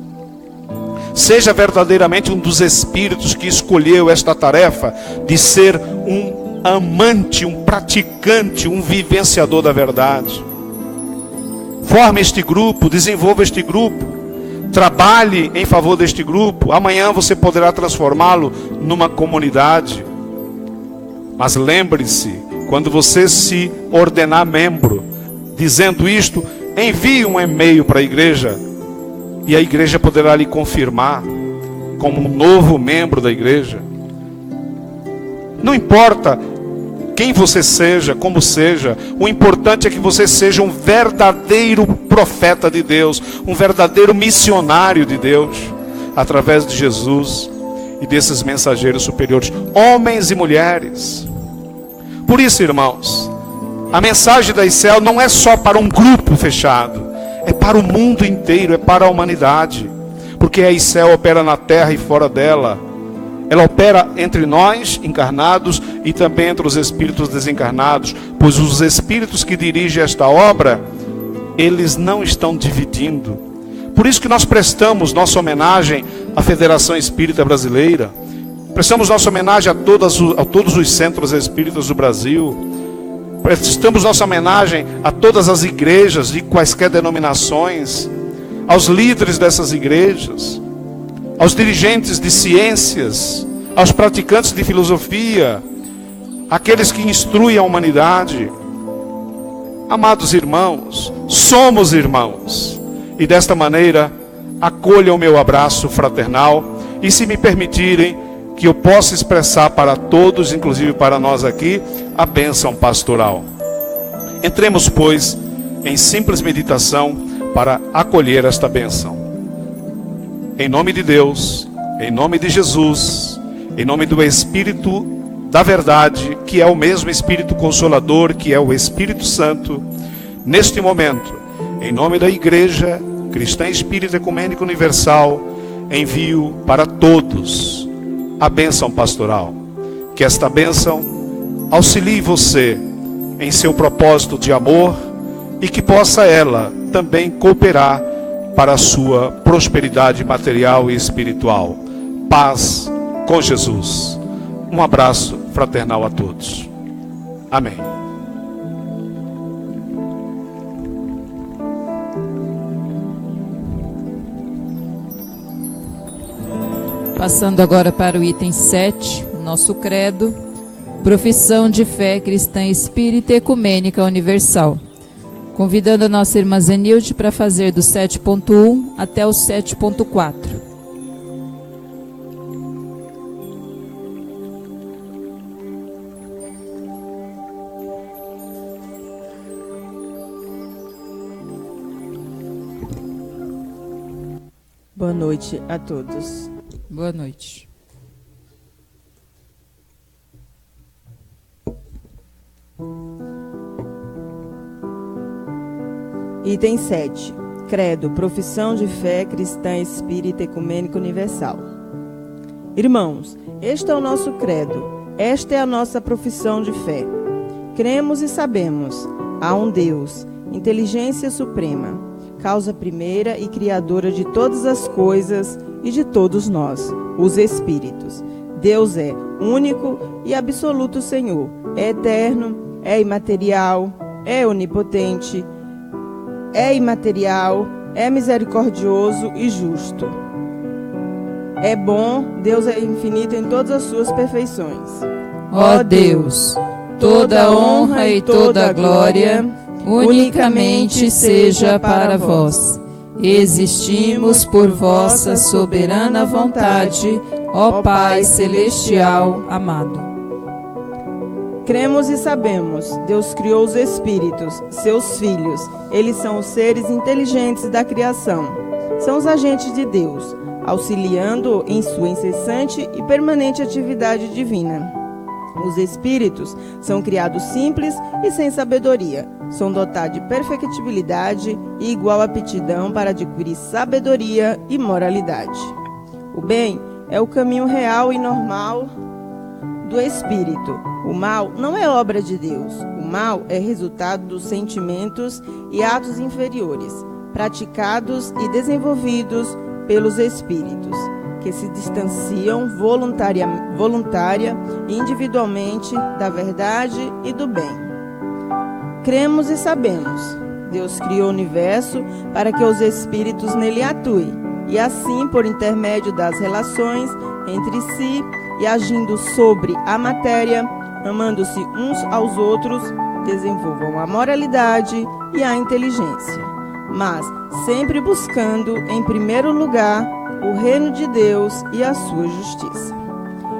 Seja verdadeiramente um dos espíritos que escolheu esta tarefa de ser um amante, um praticante, um vivenciador da verdade. Forme este grupo, desenvolva este grupo. Trabalhe em favor deste grupo. Amanhã você poderá transformá-lo numa comunidade. Mas lembre-se, quando você se ordenar membro, dizendo isto, envie um e-mail para a igreja e a igreja poderá lhe confirmar como um novo membro da igreja. Não importa quem você seja, como seja, o importante é que você seja um verdadeiro profeta de Deus, um verdadeiro missionário de Deus, através de Jesus e desses mensageiros superiores, homens e mulheres. Por isso, irmãos, a mensagem da ICEL não é só para um grupo fechado, é para o mundo inteiro, é para a humanidade, porque a ICEL opera na terra e fora dela. Ela opera entre nós, encarnados, e também entre os espíritos desencarnados, pois os espíritos que dirigem esta obra, eles não estão dividindo. Por isso que nós prestamos nossa homenagem à Federação Espírita Brasileira, prestamos nossa homenagem a todos os centros espíritas do Brasil, prestamos nossa homenagem a todas as igrejas de quaisquer denominações, aos líderes dessas igrejas, aos dirigentes de ciências, aos praticantes de filosofia, aqueles que instruem a humanidade. Amados irmãos, somos irmãos, e desta maneira acolham o meu abraço fraternal, e se me permitirem que eu possa expressar para todos, inclusive para nós aqui, a bênção pastoral. Entremos, pois, em simples meditação para acolher esta bênção. Em nome de Deus, em nome de Jesus, em nome do Espírito da verdade, que é o mesmo Espírito Consolador, que é o Espírito Santo, neste momento, em nome da Igreja Cristã Espírita Ecumênica Universal, envio para todos a bênção pastoral. Que esta bênção auxilie você em seu propósito de amor e que possa ela também cooperar para a sua prosperidade material e espiritual. Paz com Jesus. Um abraço fraternal a todos. Amém. Passando agora para o item 7, nosso credo, profissão de fé cristã espírita ecumênica universal. Convidando a nossa irmã Zenilde para fazer do 7.1 até o 7.4. Boa noite a todos. Boa noite. Item 7. Credo, profissão de fé cristã espírita ecumênica universal. Irmãos, este é o nosso credo, esta é a nossa profissão de fé. Cremos e sabemos, há um Deus, inteligência suprema, causa primeira e criadora de todas as coisas e de todos nós, os espíritos. Deus é único e absoluto Senhor, é eterno, é imaterial, é onipotente, é imaterial, é misericordioso e justo. É bom, Deus é infinito em todas as suas perfeições. Ó Deus, toda honra e toda glória unicamente seja para vós. Existimos por vossa soberana vontade, ó Pai celestial amado. Cremos e sabemos, Deus criou os espíritos, seus filhos. Eles são os seres inteligentes da criação. São os agentes de Deus, auxiliando-o em sua incessante e permanente atividade divina. Os espíritos são criados simples e sem sabedoria. São dotados de perfectibilidade e igual aptidão para adquirir sabedoria e moralidade. O bem é o caminho real e normal do espírito. O mal não é obra de Deus. O mal é resultado dos sentimentos e atos inferiores, praticados e desenvolvidos pelos espíritos, que se distanciam voluntária e individualmente da verdade e do bem. Cremos e sabemos, Deus criou o universo para que os espíritos nele atuem, e assim, por intermédio das relações entre si e agindo sobre a matéria, amando-se uns aos outros, desenvolvam a moralidade e a inteligência. mas sempre buscando, em primeiro lugar, o reino de Deus e a sua justiça.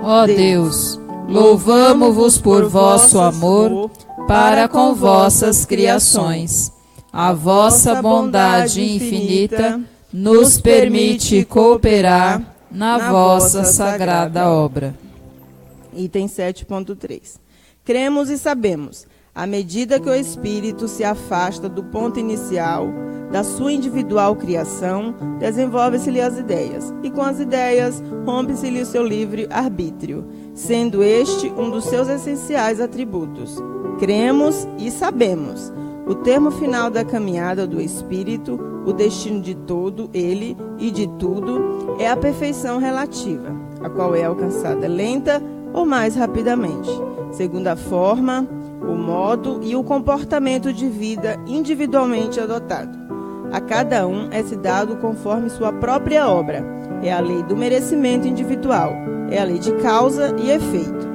Ó Deus, louvamo-vos por vosso amor para com vossas criações. A vossa bondade infinita nos permite cooperar na vossa sagrada obra. Item 7.3. Cremos e sabemos, à medida que o Espírito se afasta do ponto inicial da sua individual criação, desenvolve-se-lhe as ideias, e com as ideias rompe-se-lhe o seu livre arbítrio, sendo este um dos seus essenciais atributos. Cremos e sabemos. O termo final da caminhada do Espírito, o destino de todo ele e de tudo, é a perfeição relativa, a qual é alcançada lenta ou mais rapidamente, segundo a forma, o modo e o comportamento de vida individualmente adotado. A cada um é-se dado conforme sua própria obra. É a lei do merecimento individual, é a lei de causa e efeito.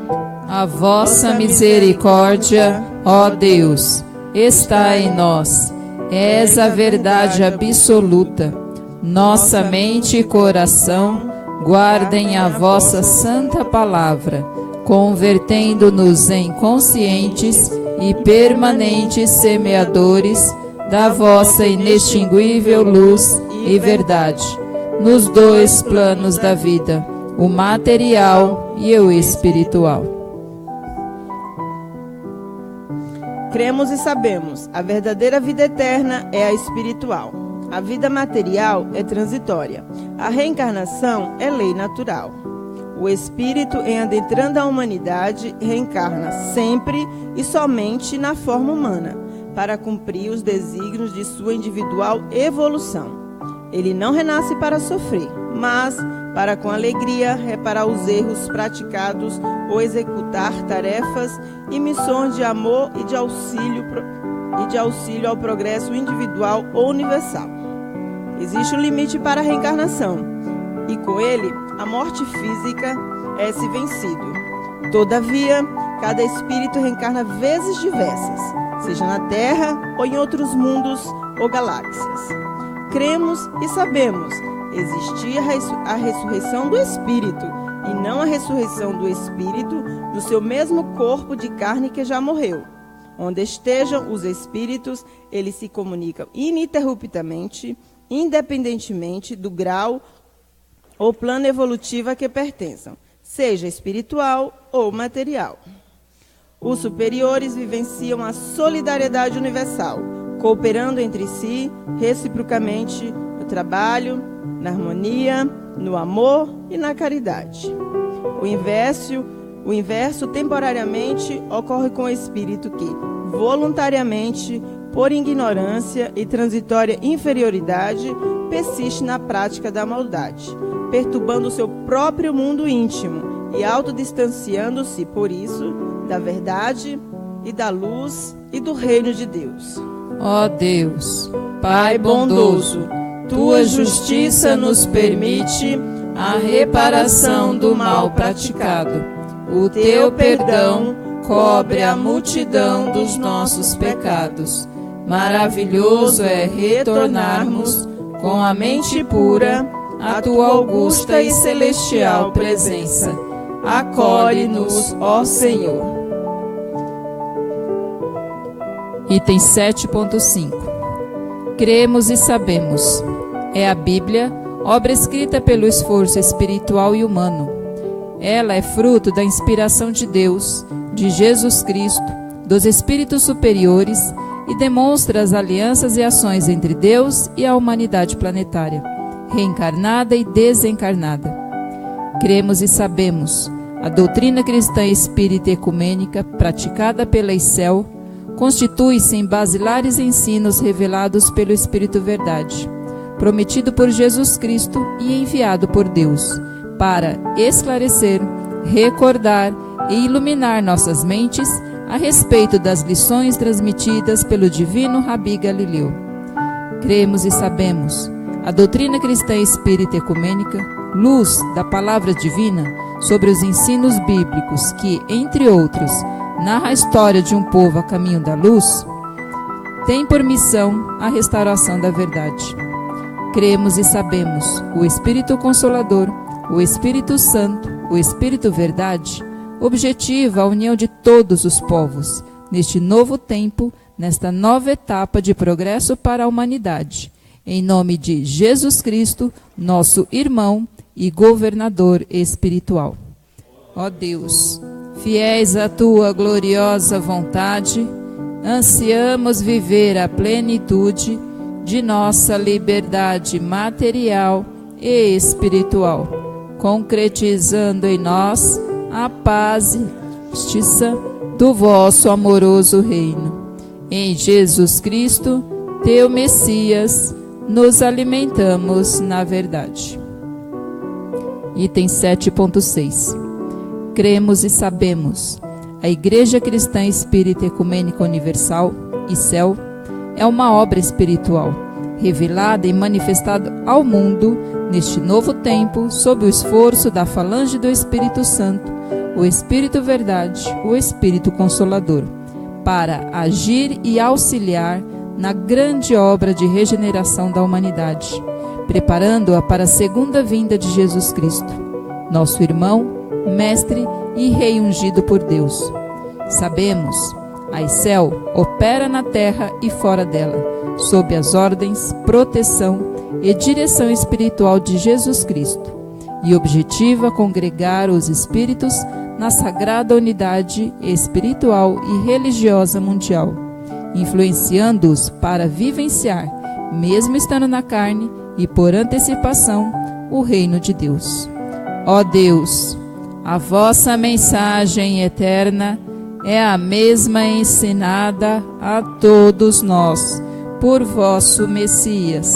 A vossa misericórdia, ó Deus, está em nós. És a verdade absoluta. Nossa mente e coração guardem a vossa santa palavra, convertendo-nos em conscientes e permanentes semeadores da vossa inextinguível luz e verdade, nos dois planos da vida, o material e o espiritual. Cremos e sabemos, a verdadeira vida eterna é a espiritual. A vida material é transitória. A reencarnação é lei natural. O espírito, em adentrando a humanidade, reencarna sempre e somente na forma humana, para cumprir os desígnios de sua individual evolução. Ele não renasce para sofrer, mas para com alegria reparar os erros praticados ou executar tarefas e missões de amor e de auxílio ao progresso individual ou universal. Existe um limite para a reencarnação, e com ele a morte física é-se vencido. Todavia, cada espírito reencarna vezes diversas, seja na Terra ou em outros mundos ou galáxias. Cremos e sabemos, existia a ressurreição do espírito, e não a ressurreição do espírito do seu mesmo corpo de carne que já morreu. Onde estejam os espíritos, eles se comunicam ininterruptamente, independentemente do grau ou plano evolutivo a que pertençam, seja espiritual ou material. Os superiores vivenciam a solidariedade universal, cooperando entre si reciprocamente no trabalho, na harmonia, no amor e na caridade. O inverso temporariamente ocorre com o espírito que, voluntariamente, por ignorância e transitória inferioridade, persiste na prática da maldade, perturbando o seu próprio mundo íntimo e autodistanciando-se, por isso, da verdade e da luz e do reino de Deus. Ó Deus, Pai bondoso, tua justiça nos permite a reparação do mal praticado. O teu perdão cobre a multidão dos nossos pecados. Maravilhoso é retornarmos com a mente pura à tua augusta e celestial presença. Acolhe-nos, ó Senhor. Item 7.5. Cremos e sabemos. É a Bíblia, obra escrita pelo esforço espiritual e humano. Ela é fruto da inspiração de Deus, de Jesus Cristo, dos espíritos superiores e demonstra as alianças e ações entre Deus e a humanidade planetária, reencarnada e desencarnada. Cremos e sabemos. A doutrina cristã espírita ecumênica, praticada pela ICEL, constitui-se em basilares ensinos revelados pelo Espírito Verdade, prometido por Jesus Cristo e enviado por Deus, para esclarecer, recordar e iluminar nossas mentes a respeito das lições transmitidas pelo divino Rabi Galileu. Cremos e sabemos. A doutrina cristã espírita ecumênica, luz da palavra divina sobre os ensinos bíblicos que, entre outros, narra a história de um povo a caminho da luz, tem por missão a restauração da verdade. Cremos e sabemos, o Espírito Consolador, o Espírito Santo, o Espírito Verdade, objetiva a união de todos os povos, neste novo tempo, nesta nova etapa de progresso para a humanidade. Em nome de Jesus Cristo, nosso irmão e governador espiritual. Ó Deus, fiéis à tua gloriosa vontade, ansiamos viver a plenitude de nossa liberdade material e espiritual, concretizando em nós a paz e justiça do vosso amoroso reino. Em Jesus Cristo, teu Messias, nos alimentamos na verdade. Item 7.6. Cremos e sabemos. A Igreja Cristã Espírita Ecumênica Universal, ICEL, é uma obra espiritual, revelada e manifestada ao mundo neste novo tempo, sob o esforço da falange do Espírito Santo, o Espírito Verdade, o Espírito Consolador, para agir e auxiliar na grande obra de regeneração da humanidade, preparando-a para a segunda vinda de Jesus Cristo, nosso irmão, mestre e rei ungido por Deus. Sabemos, a ICEL opera na terra e fora dela, sob as ordens, proteção e direção espiritual de Jesus Cristo, e objetiva congregar os espíritos na sagrada unidade espiritual e religiosa mundial, influenciando-os para vivenciar, mesmo estando na carne e por antecipação, o reino de Deus. Ó Deus, a vossa mensagem eterna é a mesma ensinada a todos nós por vosso Messias,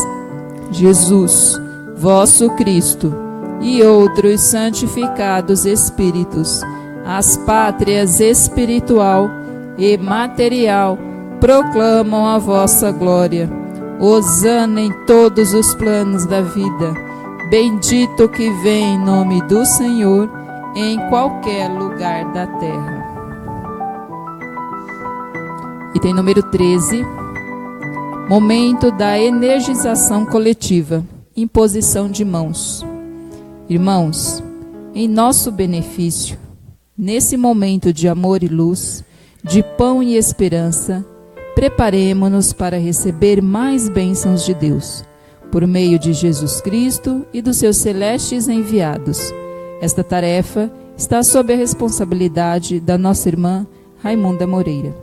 Jesus, vosso Cristo, e outros santificados espíritos, as pátrias espiritual e material proclamam a vossa glória. Hosana em todos os planos da vida. Bendito que vem em nome do Senhor em qualquer lugar da terra. Item número 13. Momento da energização coletiva. Imposição de mãos. Irmãos, em nosso benefício, nesse momento de amor e luz, de pão e esperança, preparemo-nos para receber mais bênçãos de Deus, por meio de Jesus Cristo e dos seus celestes enviados. Esta tarefa está sob a responsabilidade da nossa irmã Raimunda Moreira.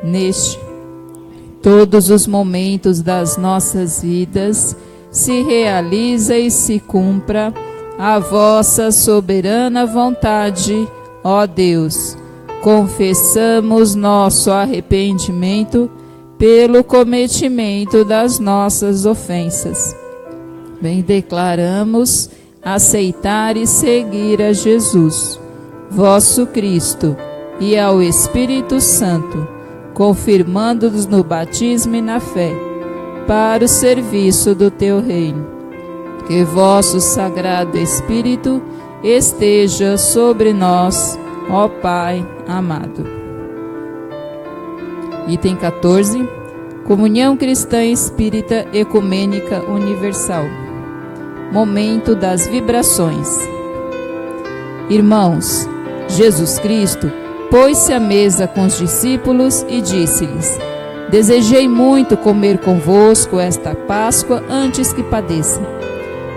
Neste, todos os momentos das nossas vidas, se realiza e se cumpra a vossa soberana vontade, ó Deus. Confessamos nosso arrependimento pelo cometimento das nossas ofensas. Bem declaramos aceitar e seguir a Jesus, vosso Cristo, e ao Espírito Santo, confirmando-nos no batismo e na fé, para o serviço do teu reino. Que vosso sagrado Espírito esteja sobre nós, ó Pai amado. Item 14. Comunhão Cristã Espírita Ecumênica Universal. Momento das vibrações. Irmãos, Jesus Cristo pôs-se à mesa com os discípulos e disse-lhes: Desejei muito comer convosco esta Páscoa antes que padeça.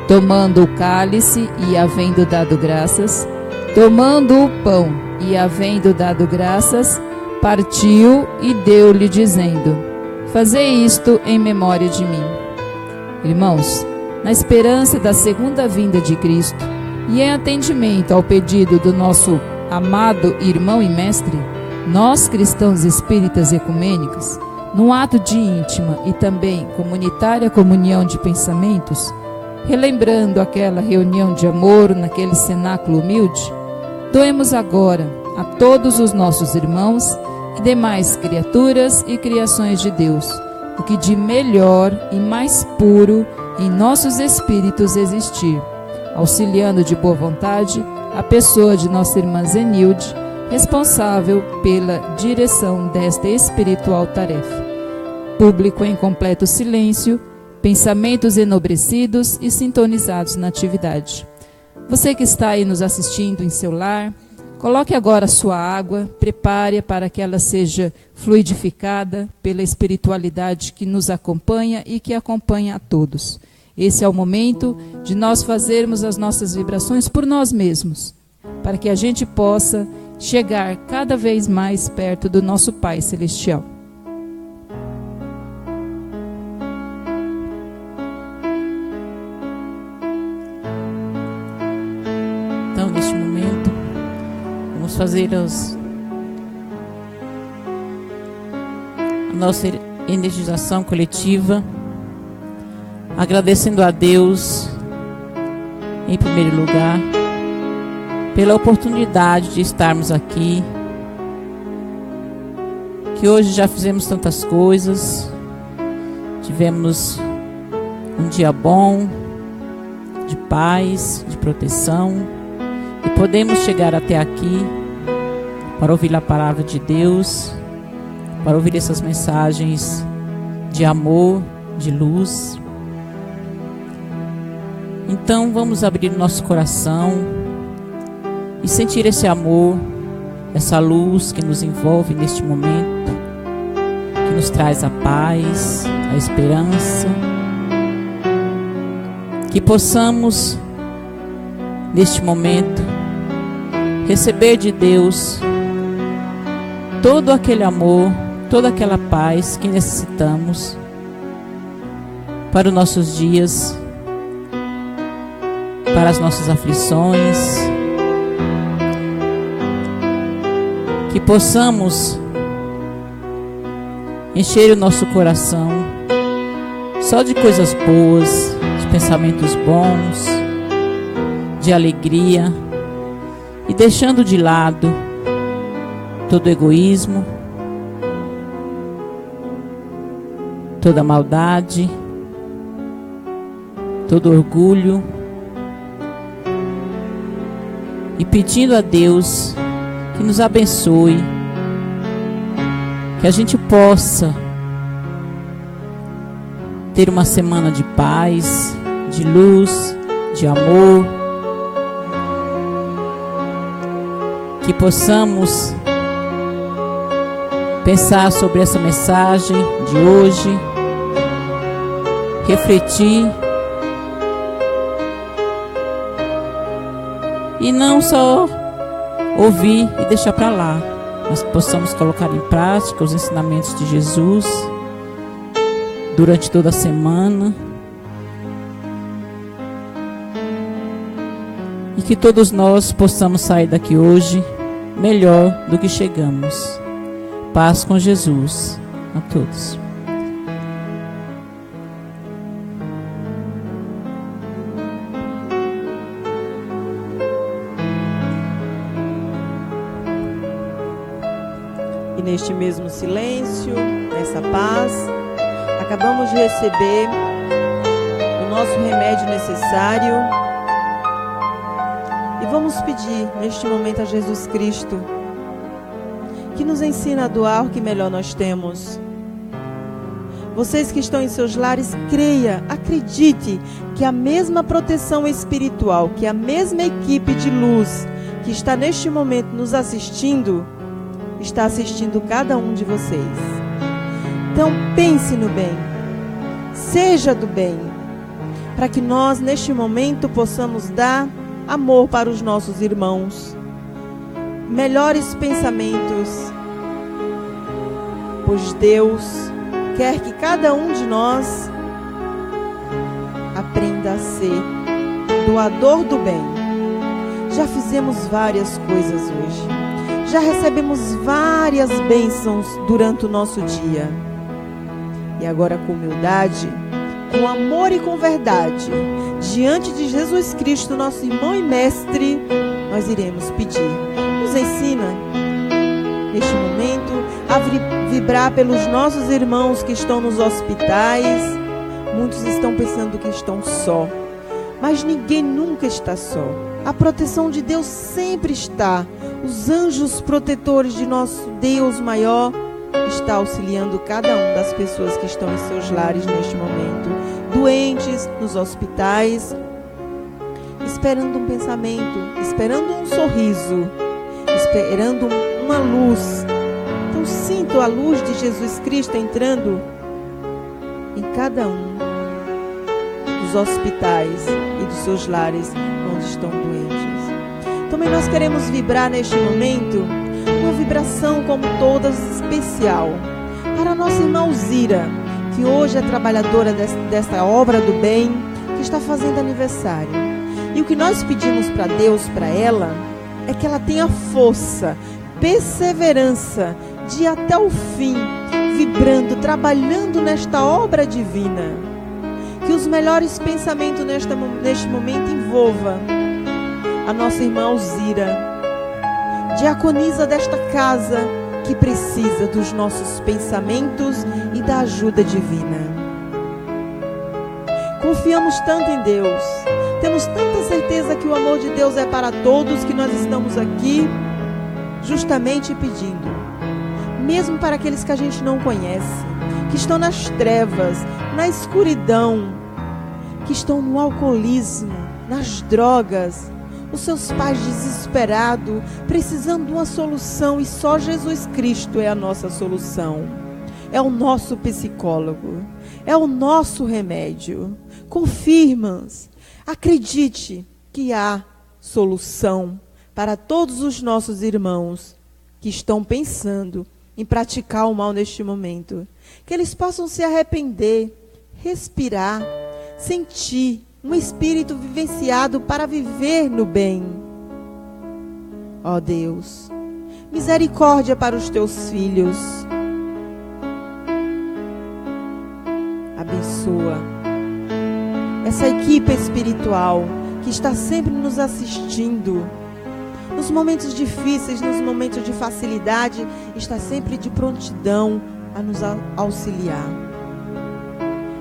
Tomando o cálice e havendo dado graças, tomando o pão e havendo dado graças, partiu e deu-lhe dizendo: Fazei isto em memória de mim. Irmãos, na esperança da segunda vinda de Cristo e em atendimento ao pedido do nosso amado irmão e mestre, nós cristãos espíritas ecumênicos, num ato de íntima e também comunitária comunhão de pensamentos, relembrando aquela reunião de amor naquele cenáculo humilde, doemos agora a todos os nossos irmãos e demais criaturas e criações de Deus o que de melhor e mais puro em nossos espíritos existir, auxiliando de boa vontade a pessoa de nossa irmã Zenilde, responsável pela direção desta espiritual tarefa. público em completo silêncio, pensamentos enobrecidos e sintonizados na atividade. Você que está aí nos assistindo em seu lar, coloque agora a sua água, prepare-a para que ela seja fluidificada pela espiritualidade que nos acompanha e que acompanha a todos. Esse é o momento de nós fazermos as nossas vibrações por nós mesmos, para que a gente possa chegar cada vez mais perto do nosso Pai Celestial. Então, neste momento, vamos fazer a nossa energização coletiva, agradecendo a Deus, em primeiro lugar, pela oportunidade de estarmos aqui, que hoje já fizemos tantas coisas, tivemos um dia bom, de paz, de proteção, e podemos chegar até aqui para ouvir a palavra de Deus, para ouvir essas mensagens de amor, de luz. Então vamos abrir o nosso coração e sentir esse amor, essa luz que nos envolve neste momento, que nos traz a paz, a esperança, que possamos neste momento receber de Deus todo aquele amor, toda aquela paz que necessitamos para os nossos dias, para as nossas aflições, que possamos encher o nosso coração só de coisas boas, de pensamentos bons, de alegria, e deixando de lado todo egoísmo, toda maldade, todo orgulho, e pedindo a Deus que nos abençoe, que a gente possa ter uma semana de paz, de luz, de amor, que possamos pensar sobre essa mensagem de hoje, refletir e não só ouvir e deixar para lá, mas que possamos colocar em prática os ensinamentos de Jesus durante toda a semana, e que todos nós possamos sair daqui hoje melhor do que chegamos. Paz com Jesus a todos. E neste mesmo silêncio, nessa paz, acabamos de receber o nosso remédio necessário. E vamos pedir neste momento a Jesus Cristo que nos ensina a doar o que melhor nós temos. Vocês que estão em seus lares, creia, acredite que a mesma proteção espiritual, que a mesma equipe de luz que está neste momento nos assistindo, está assistindo cada um de vocês. Então pense no bem, seja do bem, para que nós neste momento possamos dar amor para os nossos irmãos, melhores pensamentos, pois Deus quer que cada um de nós aprenda a ser doador do bem. Já fizemos várias coisas hoje, já recebemos várias bênçãos durante o nosso dia, e agora com humildade, com amor e com verdade, diante de Jesus Cristo, nosso irmão e mestre, nós iremos pedir. Nos ensina, neste momento, a vibrar pelos nossos irmãos que estão nos hospitais. Muitos estão pensando que estão só, mas ninguém nunca está só. A proteção de Deus sempre está. Os anjos protetores de nosso Deus maior está auxiliando cada um das pessoas que estão em seus lares neste momento, doentes, nos hospitais, esperando um pensamento, esperando um sorriso, esperando uma luz. Então sinto a luz de Jesus Cristo entrando em cada um dos hospitais e dos seus lares onde estão doentes. Também nós queremos vibrar neste momento uma vibração como todas especial para a nossa irmã Alzira, que hoje é trabalhadora desta obra do bem, que está fazendo aniversário. E o que nós pedimos para Deus, para ela, é que ela tenha força, perseverança de ir até o fim, vibrando, trabalhando nesta obra divina. Que os melhores pensamentos neste momento envolva a nossa irmã Alzira, diaconisa desta casa, que precisa dos nossos pensamentos e da ajuda divina. Confiamos tanto em Deus, temos tanta certeza que o amor de Deus é para todos, que nós estamos aqui justamente pedindo, mesmo para aqueles que a gente não conhece, que estão nas trevas, na escuridão, que estão no alcoolismo, nas drogas, os seus pais desesperados, precisando de uma solução, e só Jesus Cristo é a nossa solução. É o nosso psicólogo, é o nosso remédio. Confirma-nos, acredite que há solução para todos os nossos irmãos que estão pensando em praticar o mal neste momento. Que eles possam se arrepender, respirar, sentir um espírito vivenciado para viver no bem. Ó Deus, misericórdia para os teus filhos. Abençoa essa equipe espiritual que está sempre nos assistindo. Nos momentos difíceis, nos momentos de facilidade, está sempre de prontidão a nos auxiliar.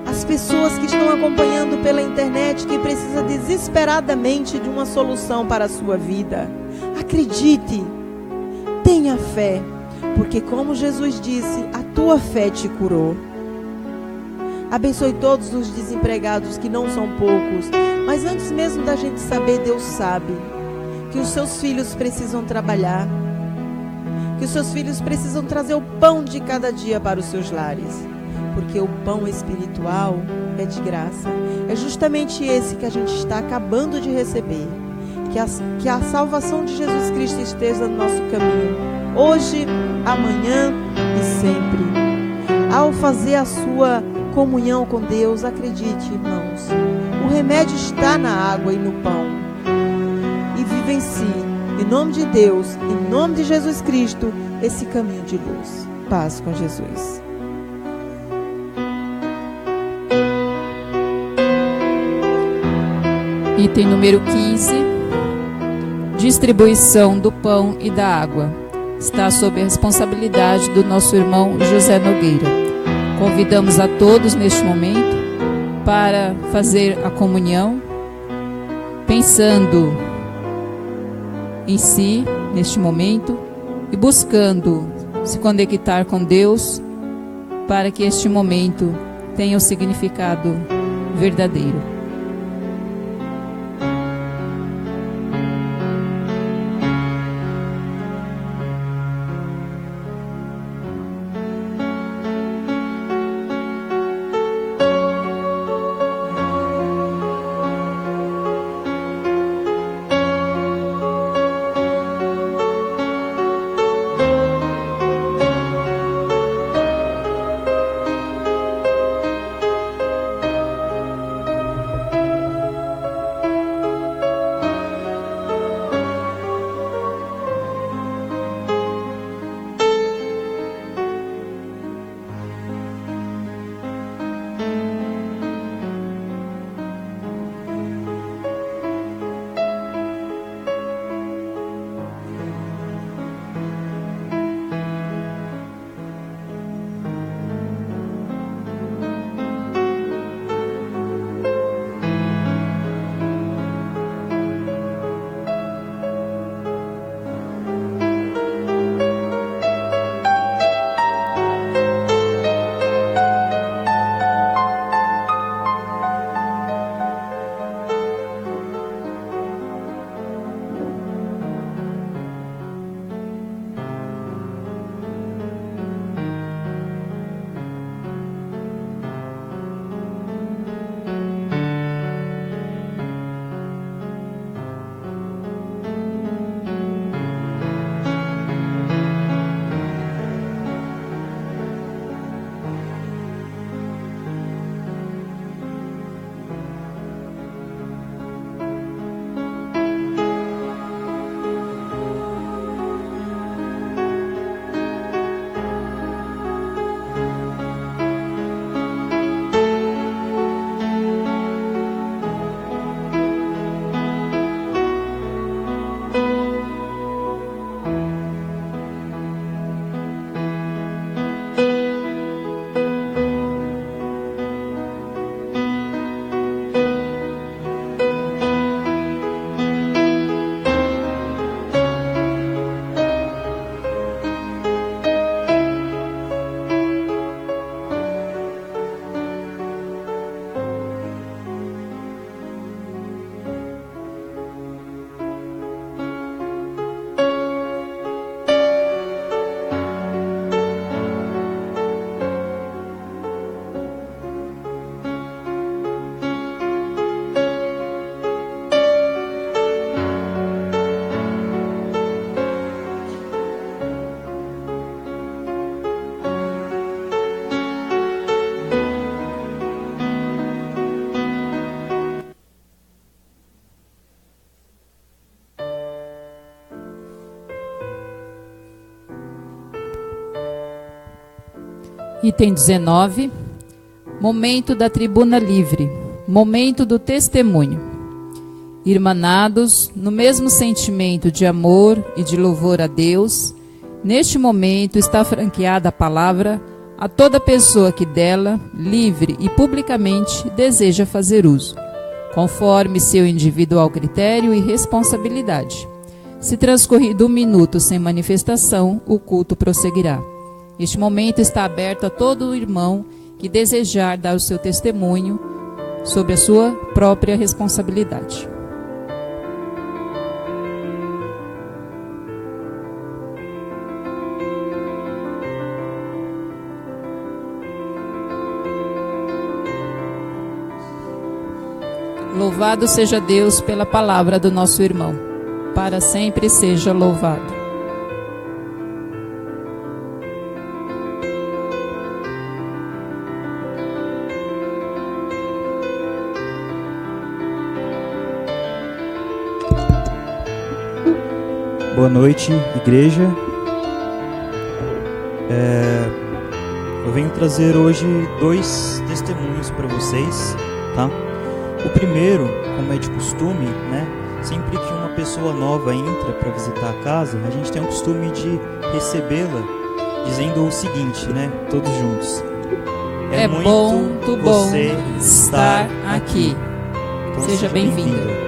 As pessoas que estão acompanhando pela internet, que precisam desesperadamente de uma solução para a sua vida, acredite, tenha fé, porque como Jesus disse, a tua fé te curou. Abençoe todos os desempregados, que não são poucos, mas antes mesmo da gente saber, Deus sabe que os seus filhos precisam trabalhar, que os seus filhos precisam trazer o pão de cada dia para os seus lares, porque o pão espiritual é de graça. É justamente esse que a gente está acabando de receber. Que a salvação de Jesus Cristo esteja no nosso caminho, hoje, amanhã e sempre. Ao fazer a sua comunhão com Deus, acredite, irmãos, o remédio está na água e no pão. E vivencie, em nome de Deus, em nome de Jesus Cristo, esse caminho de luz. Paz com Jesus. Item número 15, distribuição do pão e da água. Está sob a responsabilidade do nosso irmão José Nogueira. Convidamos a todos neste momento para fazer a comunhão, pensando em si, neste momento, e buscando se conectar com Deus, para que este momento tenha o significado verdadeiro. Item 19. Momento da tribuna livre. Momento do testemunho. Irmanados, no mesmo sentimento de amor e de louvor a Deus, neste momento está franqueada a palavra a toda pessoa que dela, livre e publicamente, deseja fazer uso, conforme seu individual critério e responsabilidade. Se transcorrido 1 minuto sem manifestação, o culto prosseguirá. Este momento está aberto a todo irmão que desejar dar o seu testemunho sobre a sua própria responsabilidade. Louvado seja Deus pela palavra do nosso irmão. Para sempre seja louvado. Boa noite, igreja. Eu venho trazer hoje 2 testemunhos para vocês, tá? O primeiro, como é de costume, né? Sempre que uma pessoa nova entra para visitar a casa, a gente tem o costume de recebê-la dizendo o seguinte, né? Todos juntos. É muito bom estar aqui. Então, Seja bem-vindo.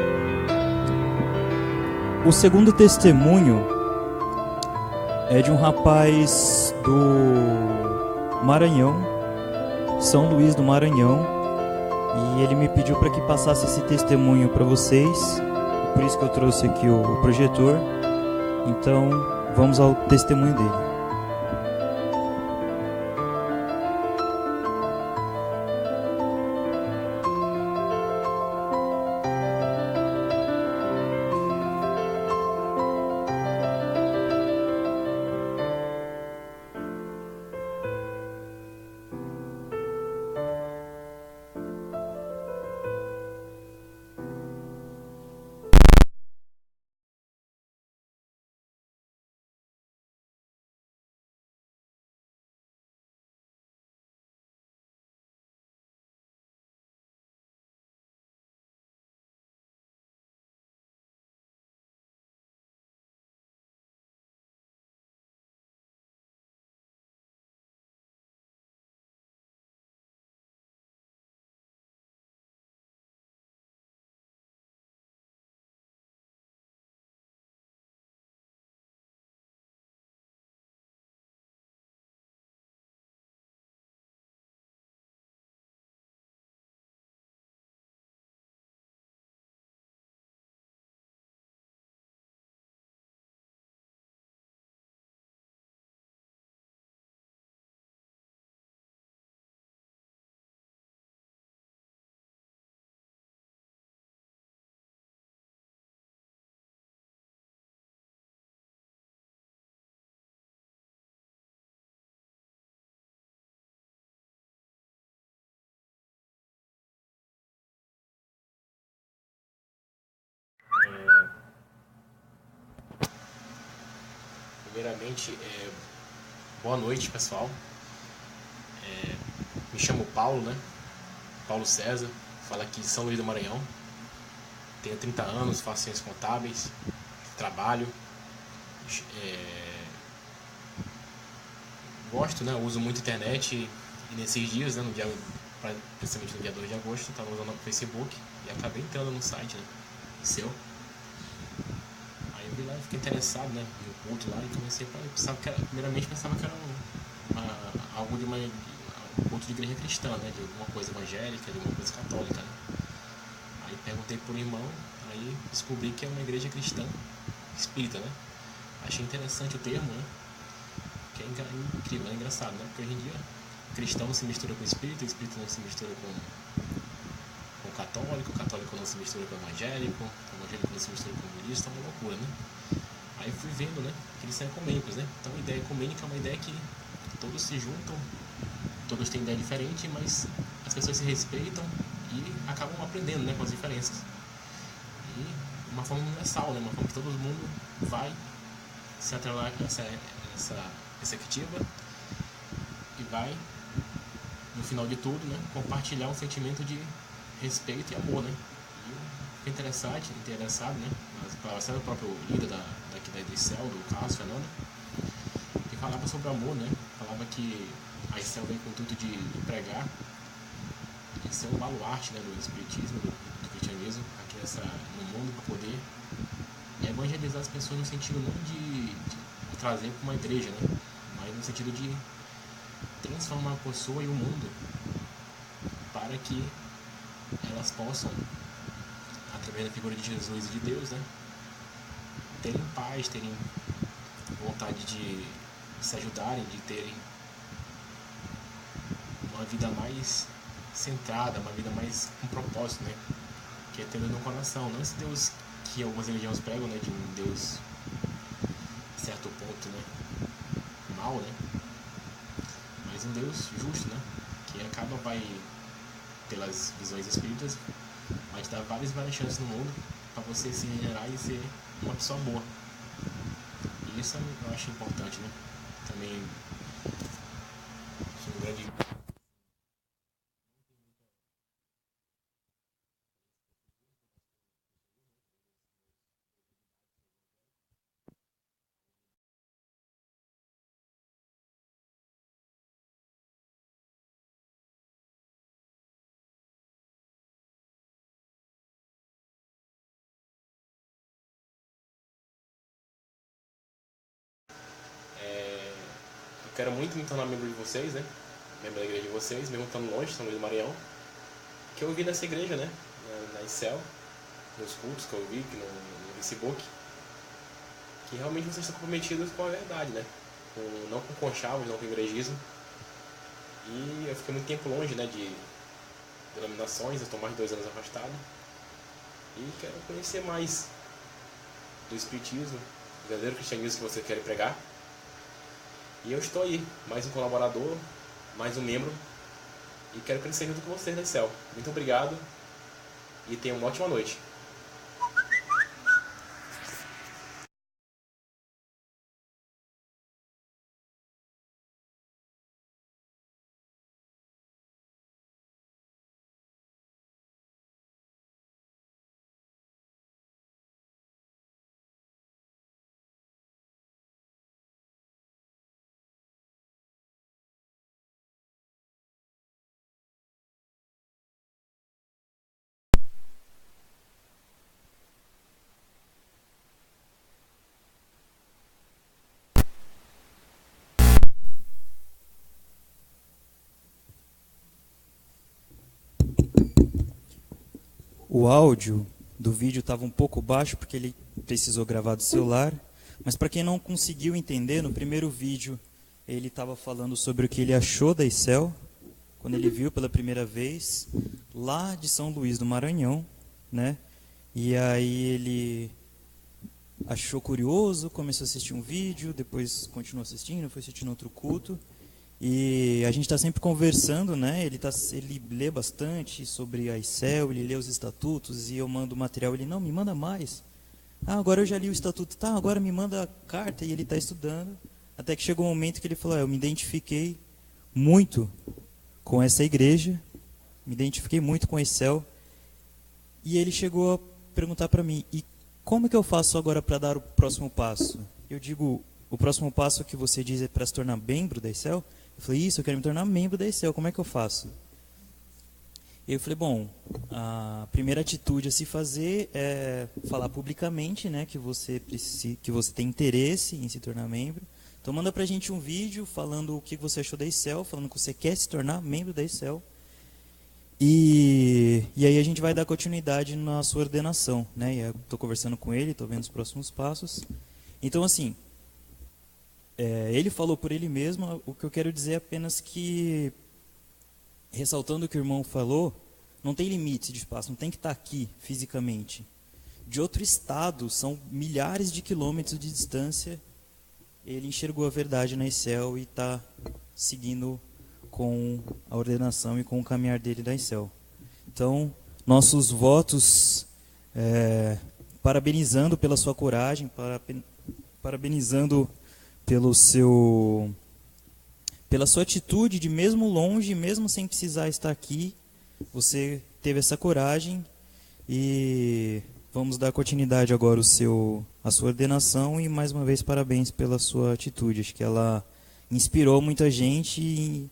O segundo testemunho é de um rapaz do Maranhão, São Luís do Maranhão, e ele me pediu para que passasse esse testemunho para vocês, por isso que eu trouxe aqui o projetor. Então, vamos ao testemunho dele. Primeiramente, boa noite, pessoal. Me chamo Paulo, né? Paulo César, falo aqui de São Luís do Maranhão. Tenho 30 anos, faço ciências contábeis, trabalho. Gosto, né? Uso muito internet e nesses dias, né? Principalmente no dia 2 de agosto, estava usando o Facebook e acabei entrando no site, né? Seu. Aí eu vi lá e fiquei interessado, né? No culto lá e comecei primeiramente pensava que era algo de um culto de igreja cristã, né? De alguma coisa evangélica, de alguma coisa católica, né? Aí perguntei por um irmão, aí descobri que é uma igreja cristã espírita, né? Achei interessante o termo, né? Que é incrível, é engraçado, né? Porque hoje em dia cristão não se mistura com espírita, espírita não se mistura com católico, católico não se mistura com evangélico não se mistura com budista, é uma loucura, né? Aí fui vendo, né, que eles são ecumênicos, né? Então a ideia ecumênica é uma ideia que todos se juntam, todos têm ideia diferente, mas as pessoas se respeitam e acabam aprendendo, né, com as diferenças. E uma forma universal, né? Uma forma que todo mundo vai se atrelar a essa perspectiva e vai no final de tudo, né, compartilhar um sentimento de respeito e amor, né. E eu fiquei interessado, né, nas palavras do próprio líder daqui da ICEL, do Carlos Fernando, que falava sobre amor, né, falava que a ICEL vem com o intuito de pregar, de ser um baluarte, né, do espiritismo, do cristianismo aqui no mundo, para poder evangelizar as pessoas no sentido não de trazer para uma igreja, né, mas no sentido de transformar a pessoa e o mundo para que elas possam, através da figura de Jesus e de Deus, né, terem paz, terem vontade de se ajudarem, de terem uma vida mais centrada, uma vida mais com propósito, né, que é ter no coração, não esse Deus que algumas religiões pregam, né, de um Deus certo ponto, né, mal, né, mas um Deus justo, né, que pelas visões espíritas, vai te dar várias chances no mundo para você se regenerar e ser uma pessoa boa. E isso eu acho importante, né, também sou um grande... Eu quero muito me tornar membro de vocês, né? Membro da igreja de vocês, mesmo estando longe, São Luís do Maranhão. Que eu vi nessa igreja, né? Na ICEL, nos cultos que eu vi no Facebook. Que realmente vocês estão comprometidos com a verdade, né? Não com conchavos, não com igrejismo. E eu fiquei muito tempo longe, né? De denominações, eu estou mais de 2 anos afastado. E quero conhecer mais do espiritismo, do verdadeiro cristianismo que vocês querem pregar. E eu estou aí, mais um colaborador, mais um membro, e quero crescer junto com vocês na ICEL. Muito obrigado e tenham uma ótima noite. O áudio do vídeo estava um pouco baixo porque ele precisou gravar do celular, mas para quem não conseguiu entender, no primeiro vídeo ele estava falando sobre o que ele achou da ICEL, quando ele viu pela primeira vez, lá de São Luís do Maranhão, né? E aí ele achou curioso, começou a assistir um vídeo, depois continuou assistindo, foi assistindo outro culto. E a gente está sempre conversando, né? Ele lê bastante sobre a ICEL, ele lê os estatutos e eu mando o material, ele não, me manda mais. Ah, agora eu já li o estatuto, tá, agora me manda a carta, e ele está estudando. Até que chegou um momento que ele falou, eu me identifiquei muito com essa igreja, me identifiquei muito com a ICEL. E ele chegou a perguntar para mim, e como é que eu faço agora para dar o próximo passo? Eu digo, o próximo passo que você diz é para se tornar membro da ICEL? Eu falei, isso, eu quero me tornar membro da ICEL, como é que eu faço? E eu falei, bom, a primeira atitude a se fazer é falar publicamente, né, que você tem interesse em se tornar membro. Então manda pra gente um vídeo falando o que você achou da ICEL, falando que você quer se tornar membro da ICEL. E aí a gente vai dar continuidade na sua ordenação, né? E eu estou conversando com ele, estou vendo os próximos passos. Então, assim, ele falou por ele mesmo. O que eu quero dizer é apenas que, ressaltando o que o irmão falou, não tem limite de espaço, não tem que estar aqui fisicamente. De outro estado, são milhares de quilômetros de distância, ele enxergou a verdade na ICEL e está seguindo com a ordenação e com o caminhar dele da ICEL. Então, nossos votos, parabenizando pela sua coragem, parabenizando pela sua atitude de mesmo longe, mesmo sem precisar estar aqui, você teve essa coragem. E vamos dar continuidade agora a sua ordenação, e mais uma vez parabéns pela sua atitude. Acho que ela inspirou muita gente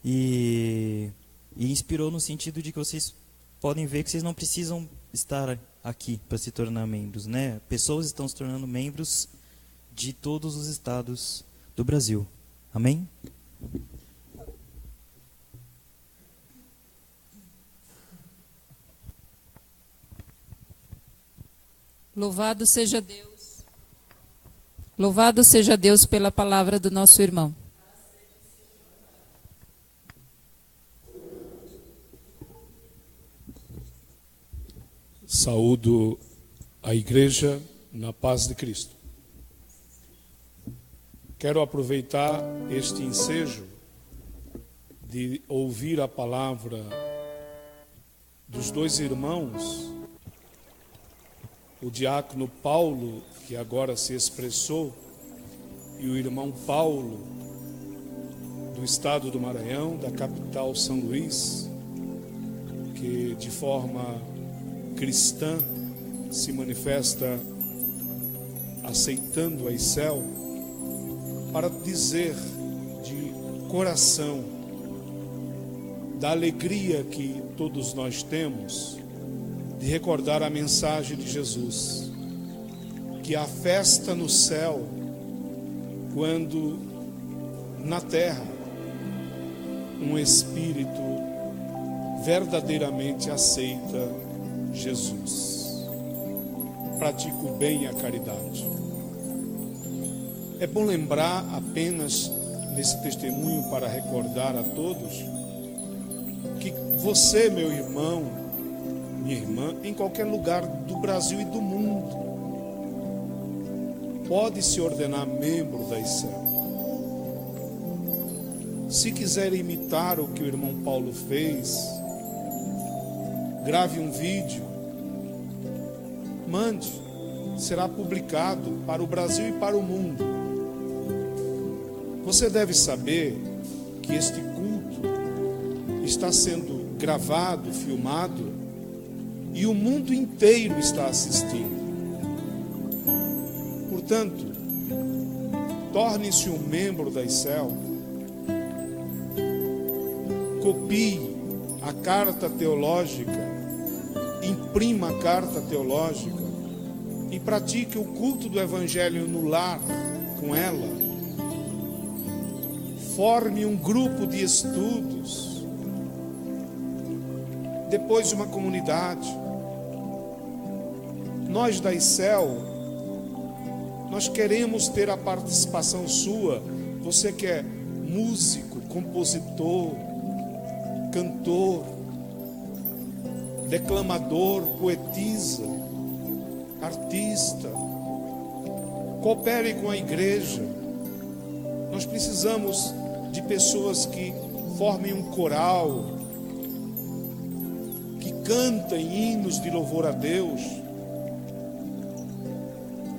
e inspirou no sentido de que vocês podem ver que vocês não precisam estar aqui para se tornar membros, né? Pessoas estão se tornando membros de todos os estados do Brasil. Amém? Louvado seja Deus. Louvado seja Deus pela palavra do nosso irmão. Saúdo a igreja na paz de Cristo. Quero aproveitar este ensejo de ouvir a palavra dos dois irmãos, o diácono Paulo, que agora se expressou, e o irmão Paulo, do estado do Maranhão, da capital São Luís, que de forma cristã se manifesta aceitando a ICEL, para dizer de coração da alegria que todos nós temos de recordar a mensagem de Jesus, que a festa no céu, quando na terra um espírito verdadeiramente aceita Jesus, pratica o bem e a caridade. É bom lembrar apenas nesse testemunho, para recordar a todos, que você, meu irmão, minha irmã, em qualquer lugar do Brasil e do mundo, pode se ordenar membro da ICEL. Se quiser imitar o que o irmão Paulo fez, grave um vídeo, mande, será publicado para o Brasil e para o mundo. Você deve saber que este culto está sendo gravado, filmado, e o mundo inteiro está assistindo. Portanto, torne-se um membro da ICEL, copie a carta teológica, imprima a carta teológica e pratique o culto do Evangelho no lar com ela. Forme um grupo de estudos, depois uma comunidade. Nós da ICEL, nós queremos ter a participação sua. Você que é músico, compositor, cantor, declamador, poetisa, artista, coopere com a igreja. Nós precisamos de pessoas que formem um coral, que cantem hinos de louvor a Deus,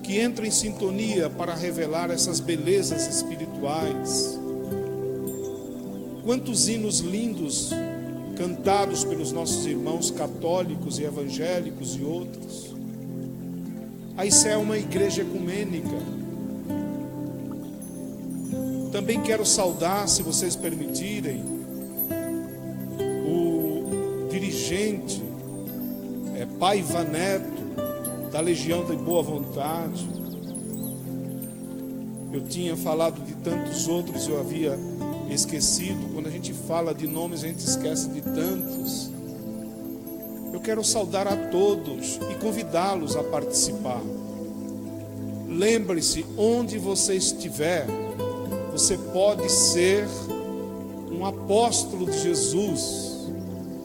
que entrem em sintonia para revelar essas belezas espirituais. Quantos hinos lindos cantados pelos nossos irmãos católicos e evangélicos e outros. A ICEL é uma igreja ecumênica. Também quero saudar, se vocês permitirem, o dirigente Paiva Neto, da Legião da Boa Vontade. Eu tinha falado de tantos outros, eu havia esquecido. Quando a gente fala de nomes, a gente esquece de tantos. Eu quero saudar a todos e convidá-los a participar. Lembre-se, onde você estiver, você pode ser um apóstolo de Jesus,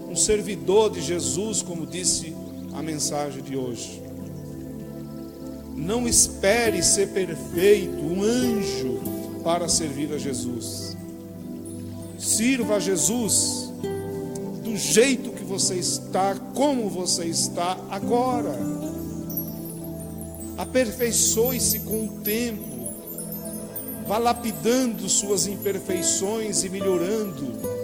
um servidor de Jesus, como disse a mensagem de hoje. Não espere ser perfeito, um anjo, para servir a Jesus. Sirva a Jesus do jeito que você está, como você está agora. Aperfeiçoe-se com o tempo. vá lapidando suas imperfeições e melhorando.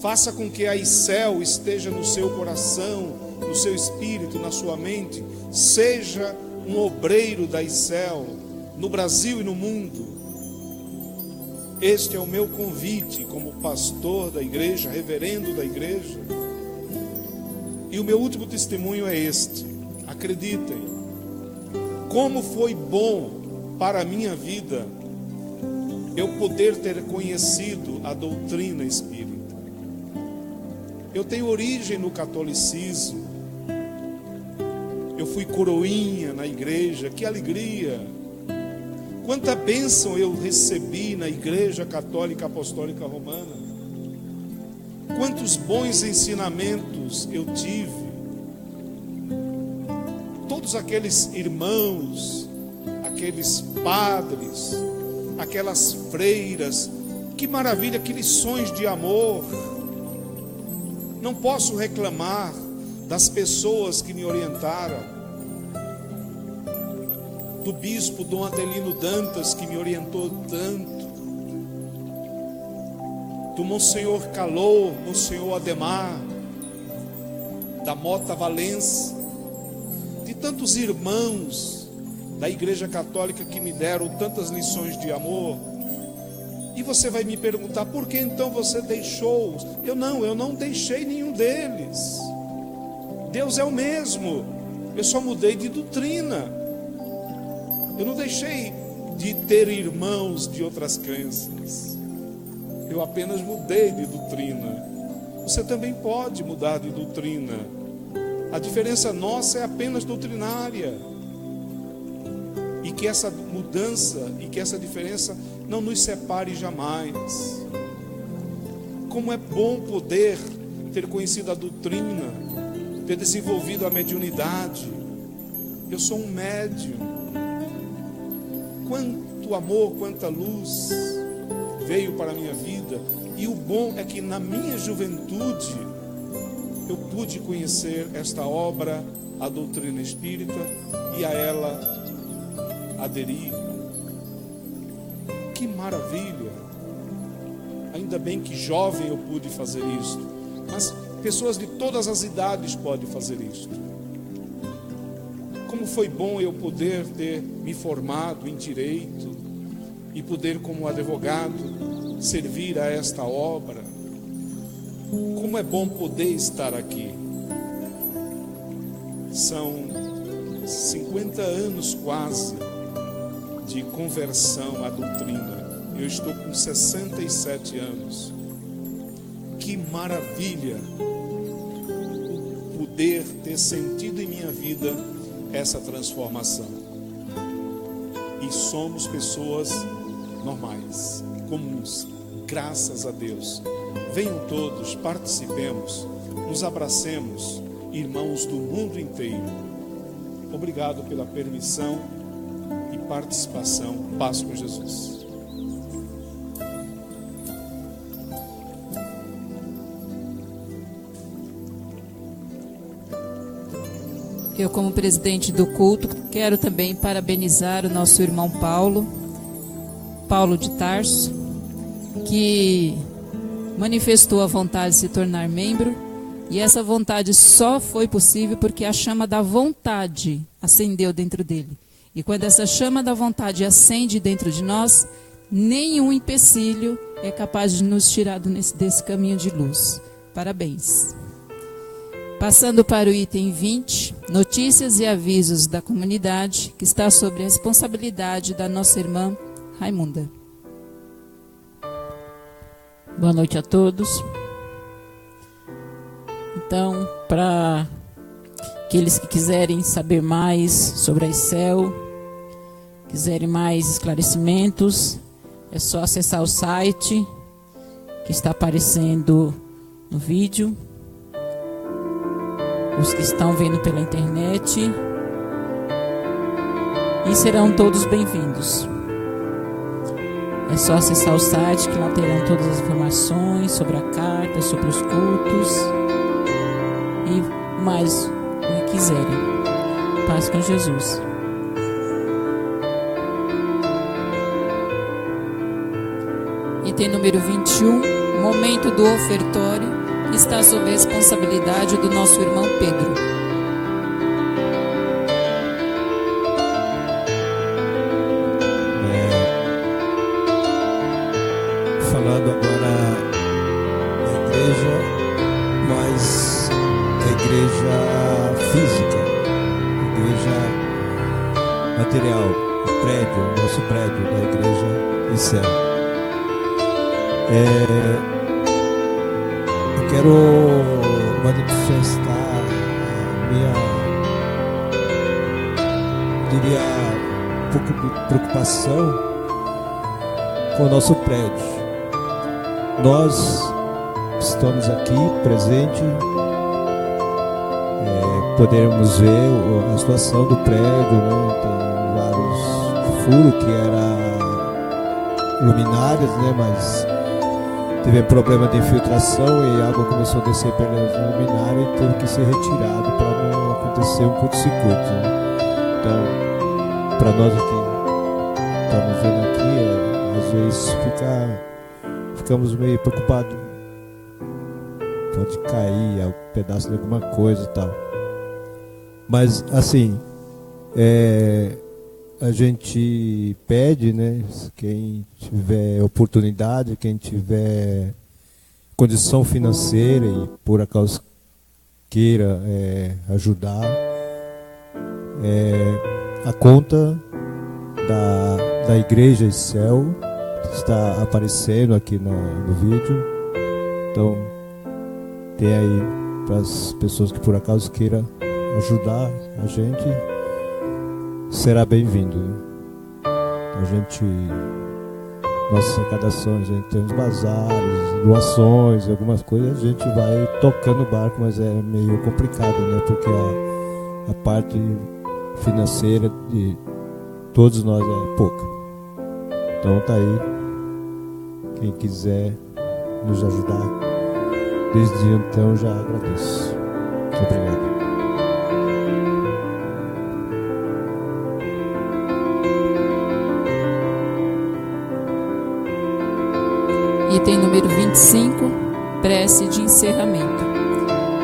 Faça com que a Isel esteja no seu coração, no seu espírito, na sua mente. Seja um obreiro da Isel, no Brasil e no mundo. Este é o meu convite como pastor da igreja, reverendo da igreja. E o meu último testemunho é este. Acreditem, como foi bom para a minha vida eu poder ter conhecido a doutrina espírita. Eu tenho origem no catolicismo. Eu fui coroinha na igreja, que alegria! Quanta bênção eu recebi na Igreja Católica Apostólica Romana. Quantos bons ensinamentos eu tive. Todos aqueles irmãos, aqueles padres, aquelas freiras, que maravilha, que lições de amor. Não posso reclamar das pessoas que me orientaram. Do bispo Dom Adelino Dantas, que me orientou tanto, do Monsenhor Calor, Monsenhor Ademar, da Mota Valença, de tantos irmãos da Igreja Católica que me deram tantas lições de amor. E você vai me perguntar, por que então você deixou? Eu não deixei nenhum deles. Deus é o mesmo, eu só mudei de doutrina. Eu não deixei de ter irmãos de outras crenças. Eu apenas mudei de doutrina. Você também pode mudar de doutrina. A diferença nossa é apenas doutrinária. E que essa mudança e que essa diferença não nos separe jamais. Como é bom poder ter conhecido a doutrina, ter desenvolvido a mediunidade. Eu sou um médium. Quanto amor, quanta luz veio para a minha vida. E o bom é que na minha juventude eu pude conhecer esta obra, a doutrina espírita, e a ela aderir. Que maravilha! Ainda bem que jovem eu pude fazer isto, mas pessoas de todas as idades podem fazer isto. Como foi bom eu poder ter me formado em direito e poder, como advogado, servir a esta obra. Como é bom poder estar aqui. São 50 anos quase de conversão à doutrina. Eu estou com 67 anos. Que maravilha o poder ter sentido em minha vida essa transformação. E somos pessoas normais, comuns, graças a Deus. Venham todos, participemos, nos abracemos, irmãos do mundo inteiro. Obrigado pela permissão e participação. Paz com Jesus. Eu, como presidente do culto, quero também parabenizar o nosso irmão Paulo de Tarso, que manifestou a vontade de se tornar membro, e essa vontade só foi possível porque a chama da vontade acendeu dentro dele. E quando essa chama da vontade acende dentro de nós, nenhum empecilho é capaz de nos tirar desse caminho de luz. Parabéns. Passando para o item 20, notícias e avisos da comunidade, que está sob a responsabilidade da nossa irmã Raimunda. Boa noite a todos. Então, para aqueles que quiserem saber mais sobre a ICEL, quiserem mais esclarecimentos, é só acessar o site que está aparecendo no vídeo. Os que estão vendo pela internet, e serão todos bem-vindos. É só acessar o site que lá terão todas as informações sobre a carta, sobre os cultos e mais o que quiserem. Paz com Jesus. Item número 21, momento do ofertório, que está sob a responsabilidade do nosso irmão Pedro. Falando agora da igreja, mas a igreja física, a igreja material, o prédio, o nosso prédio da igreja em céu. Eu quero manifestar a minha, diria, um pouco de preocupação com o nosso prédio. Nós estamos aqui presentes, podemos ver a situação do prédio, né? Tem vários furos que eram luminárias, né? Mas teve um problema de infiltração e a água começou a descer pelas luminárias e teve que ser retirado para não acontecer um curto-circuito, né? Então, para nós aqui, estamos vendo aqui, às vezes ficamos meio preocupados. Pode cair um pedaço de alguma coisa e tal. Mas, assim, a gente pede, né? Quem tiver oportunidade, quem tiver condição financeira e por acaso queira ajudar, a conta da Igreja Céu está aparecendo aqui no vídeo. Então, tem aí para as pessoas que por acaso queiram ajudar a gente, será bem-vindo. A gente, nossas arrecadações, a gente tem uns bazares, doações, algumas coisas, a gente vai tocando o barco, mas é meio complicado, né? Porque a parte financeira de todos nós é pouca. Então tá aí, quem quiser nos ajudar, desde então já agradeço. Muito obrigado. Item número 25, prece de encerramento.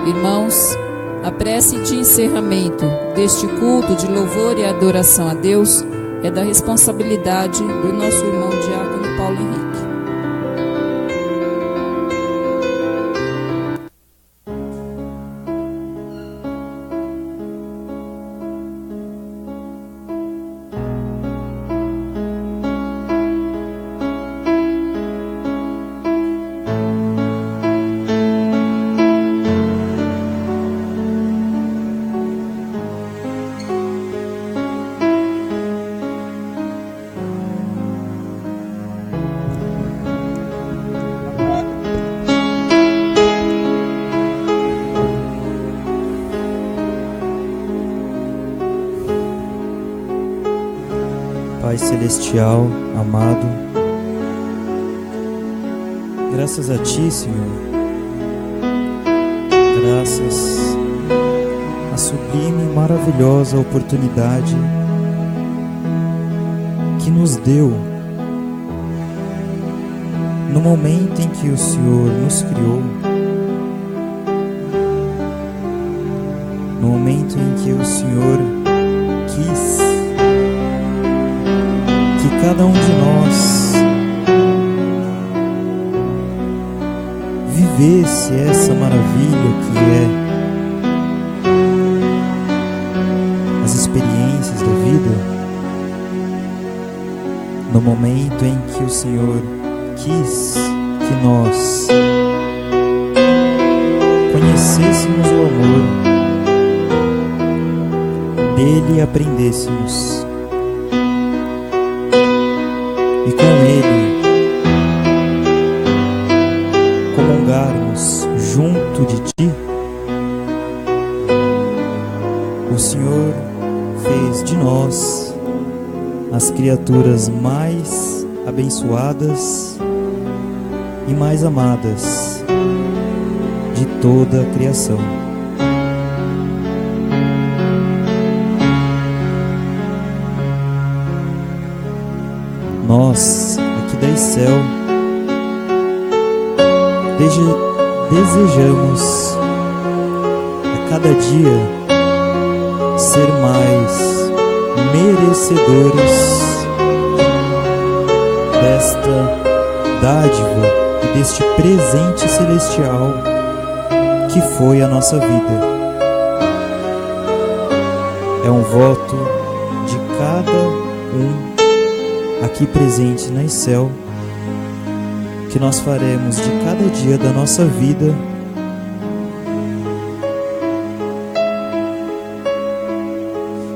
Irmãos, a prece de encerramento deste culto de louvor e adoração a Deus é da responsabilidade do nosso irmão diácono Paulo Henrique. Pai Celestial, amado, graças a Ti, Senhor, graças à sublime e maravilhosa oportunidade que nos deu no momento em que o Senhor nos criou, no momento em que o Senhor quis que cada um de nós vivesse essa maravilha que é as experiências da vida, no momento em que o Senhor quis que nós conhecêssemos o amor dele e aprendêssemos, e com Ele comungarmos junto de Ti, o Senhor fez de nós as criaturas mais abençoadas e mais amadas de toda a criação. Nós, aqui da Céu, desejamos a cada dia ser mais merecedores desta dádiva e deste presente celestial que foi a nossa vida. É um voto de cada um aqui presente na céu, que nós faremos de cada dia da nossa vida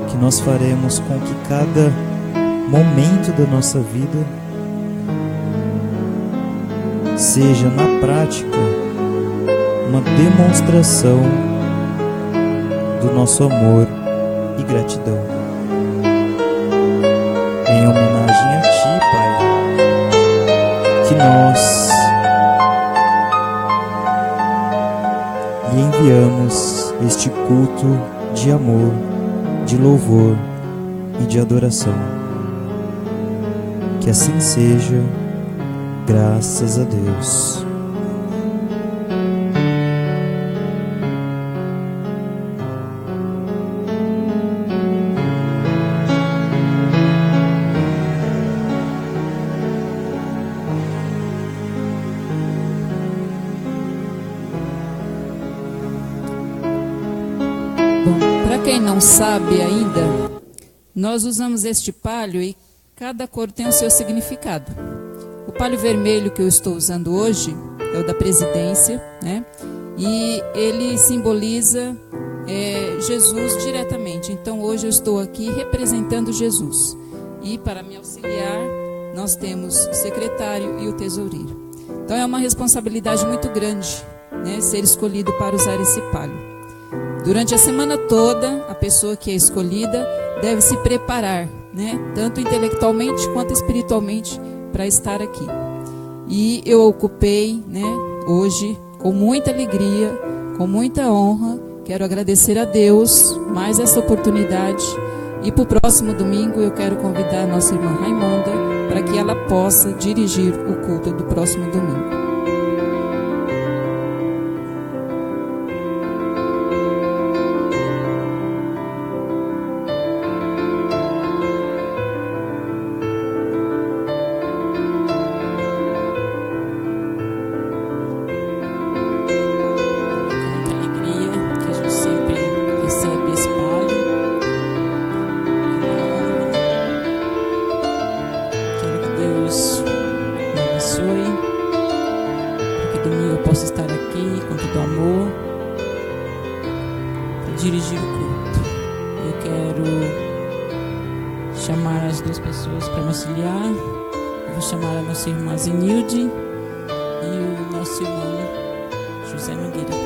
que nós faremos com que cada momento da nossa vida seja na prática uma demonstração do nosso amor e gratidão. Em homenagem a Ti, Pai, que nós lhe enviamos este culto de amor, de louvor e de adoração. Que assim seja, graças a Deus. Para quem não sabe ainda, nós usamos este palho e cada cor tem o seu significado. O palho vermelho que eu estou usando hoje é o da presidência, né? E ele simboliza Jesus diretamente. Então hoje eu estou aqui representando Jesus. E para me auxiliar, nós temos o secretário e o tesoureiro. Então é uma responsabilidade muito grande, né, ser escolhido para usar esse palho. Durante a semana toda, a pessoa que é escolhida deve se preparar, né, tanto intelectualmente quanto espiritualmente, para estar aqui. E eu ocupei, né, hoje, com muita alegria, com muita honra. Quero agradecer a Deus mais essa oportunidade. E para o próximo domingo eu quero convidar a nossa irmã Raimonda para que ela possa dirigir o culto do próximo domingo. Dirigir o culto. Eu quero chamar as duas pessoas para me auxiliar. Eu vou chamar a nossa irmã Zenilde e o nosso irmão José Nogueira.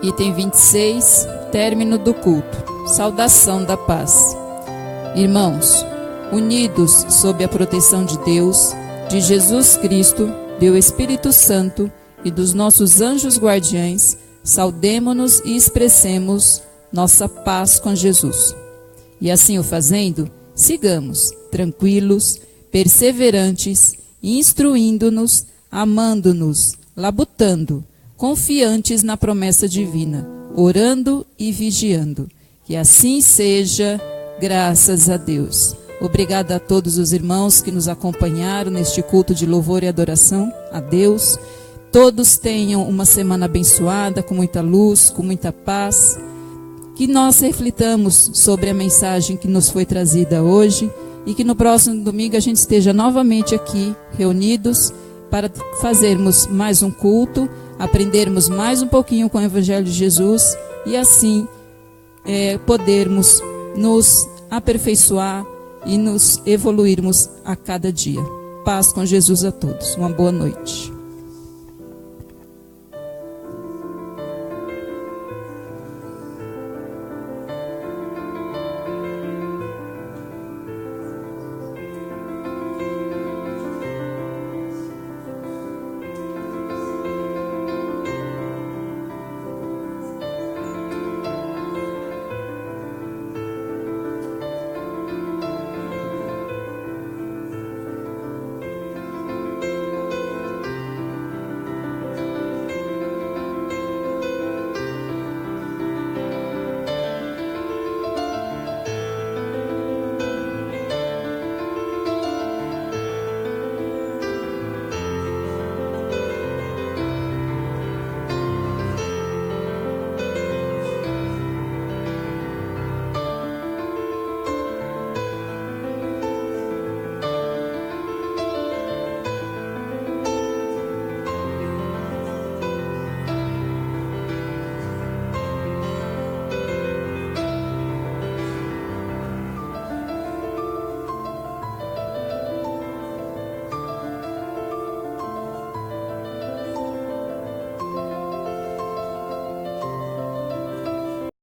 Item 26, término do culto. Saudação da paz. Irmãos, unidos sob a proteção de Deus, de Jesus Cristo, do Espírito Santo e dos nossos anjos guardiães, saudemo-nos e expressemos nossa paz com Jesus. E assim o fazendo, sigamos tranquilos, perseverantes, instruindo-nos, amando-nos, labutando, confiantes na promessa divina, orando e vigiando. Que assim seja, graças a Deus. Obrigada a todos os irmãos que nos acompanharam neste culto de louvor e adoração a Deus. Todos tenham uma semana abençoada, com muita luz, com muita paz. Que nós reflitamos sobre a mensagem que nos foi trazida hoje e que no próximo domingo a gente esteja novamente aqui, reunidos, para fazermos mais um culto, aprendermos mais um pouquinho com o Evangelho de Jesus e assim podermos nos aperfeiçoar e nos evoluirmos a cada dia. Paz com Jesus a todos. Uma boa noite.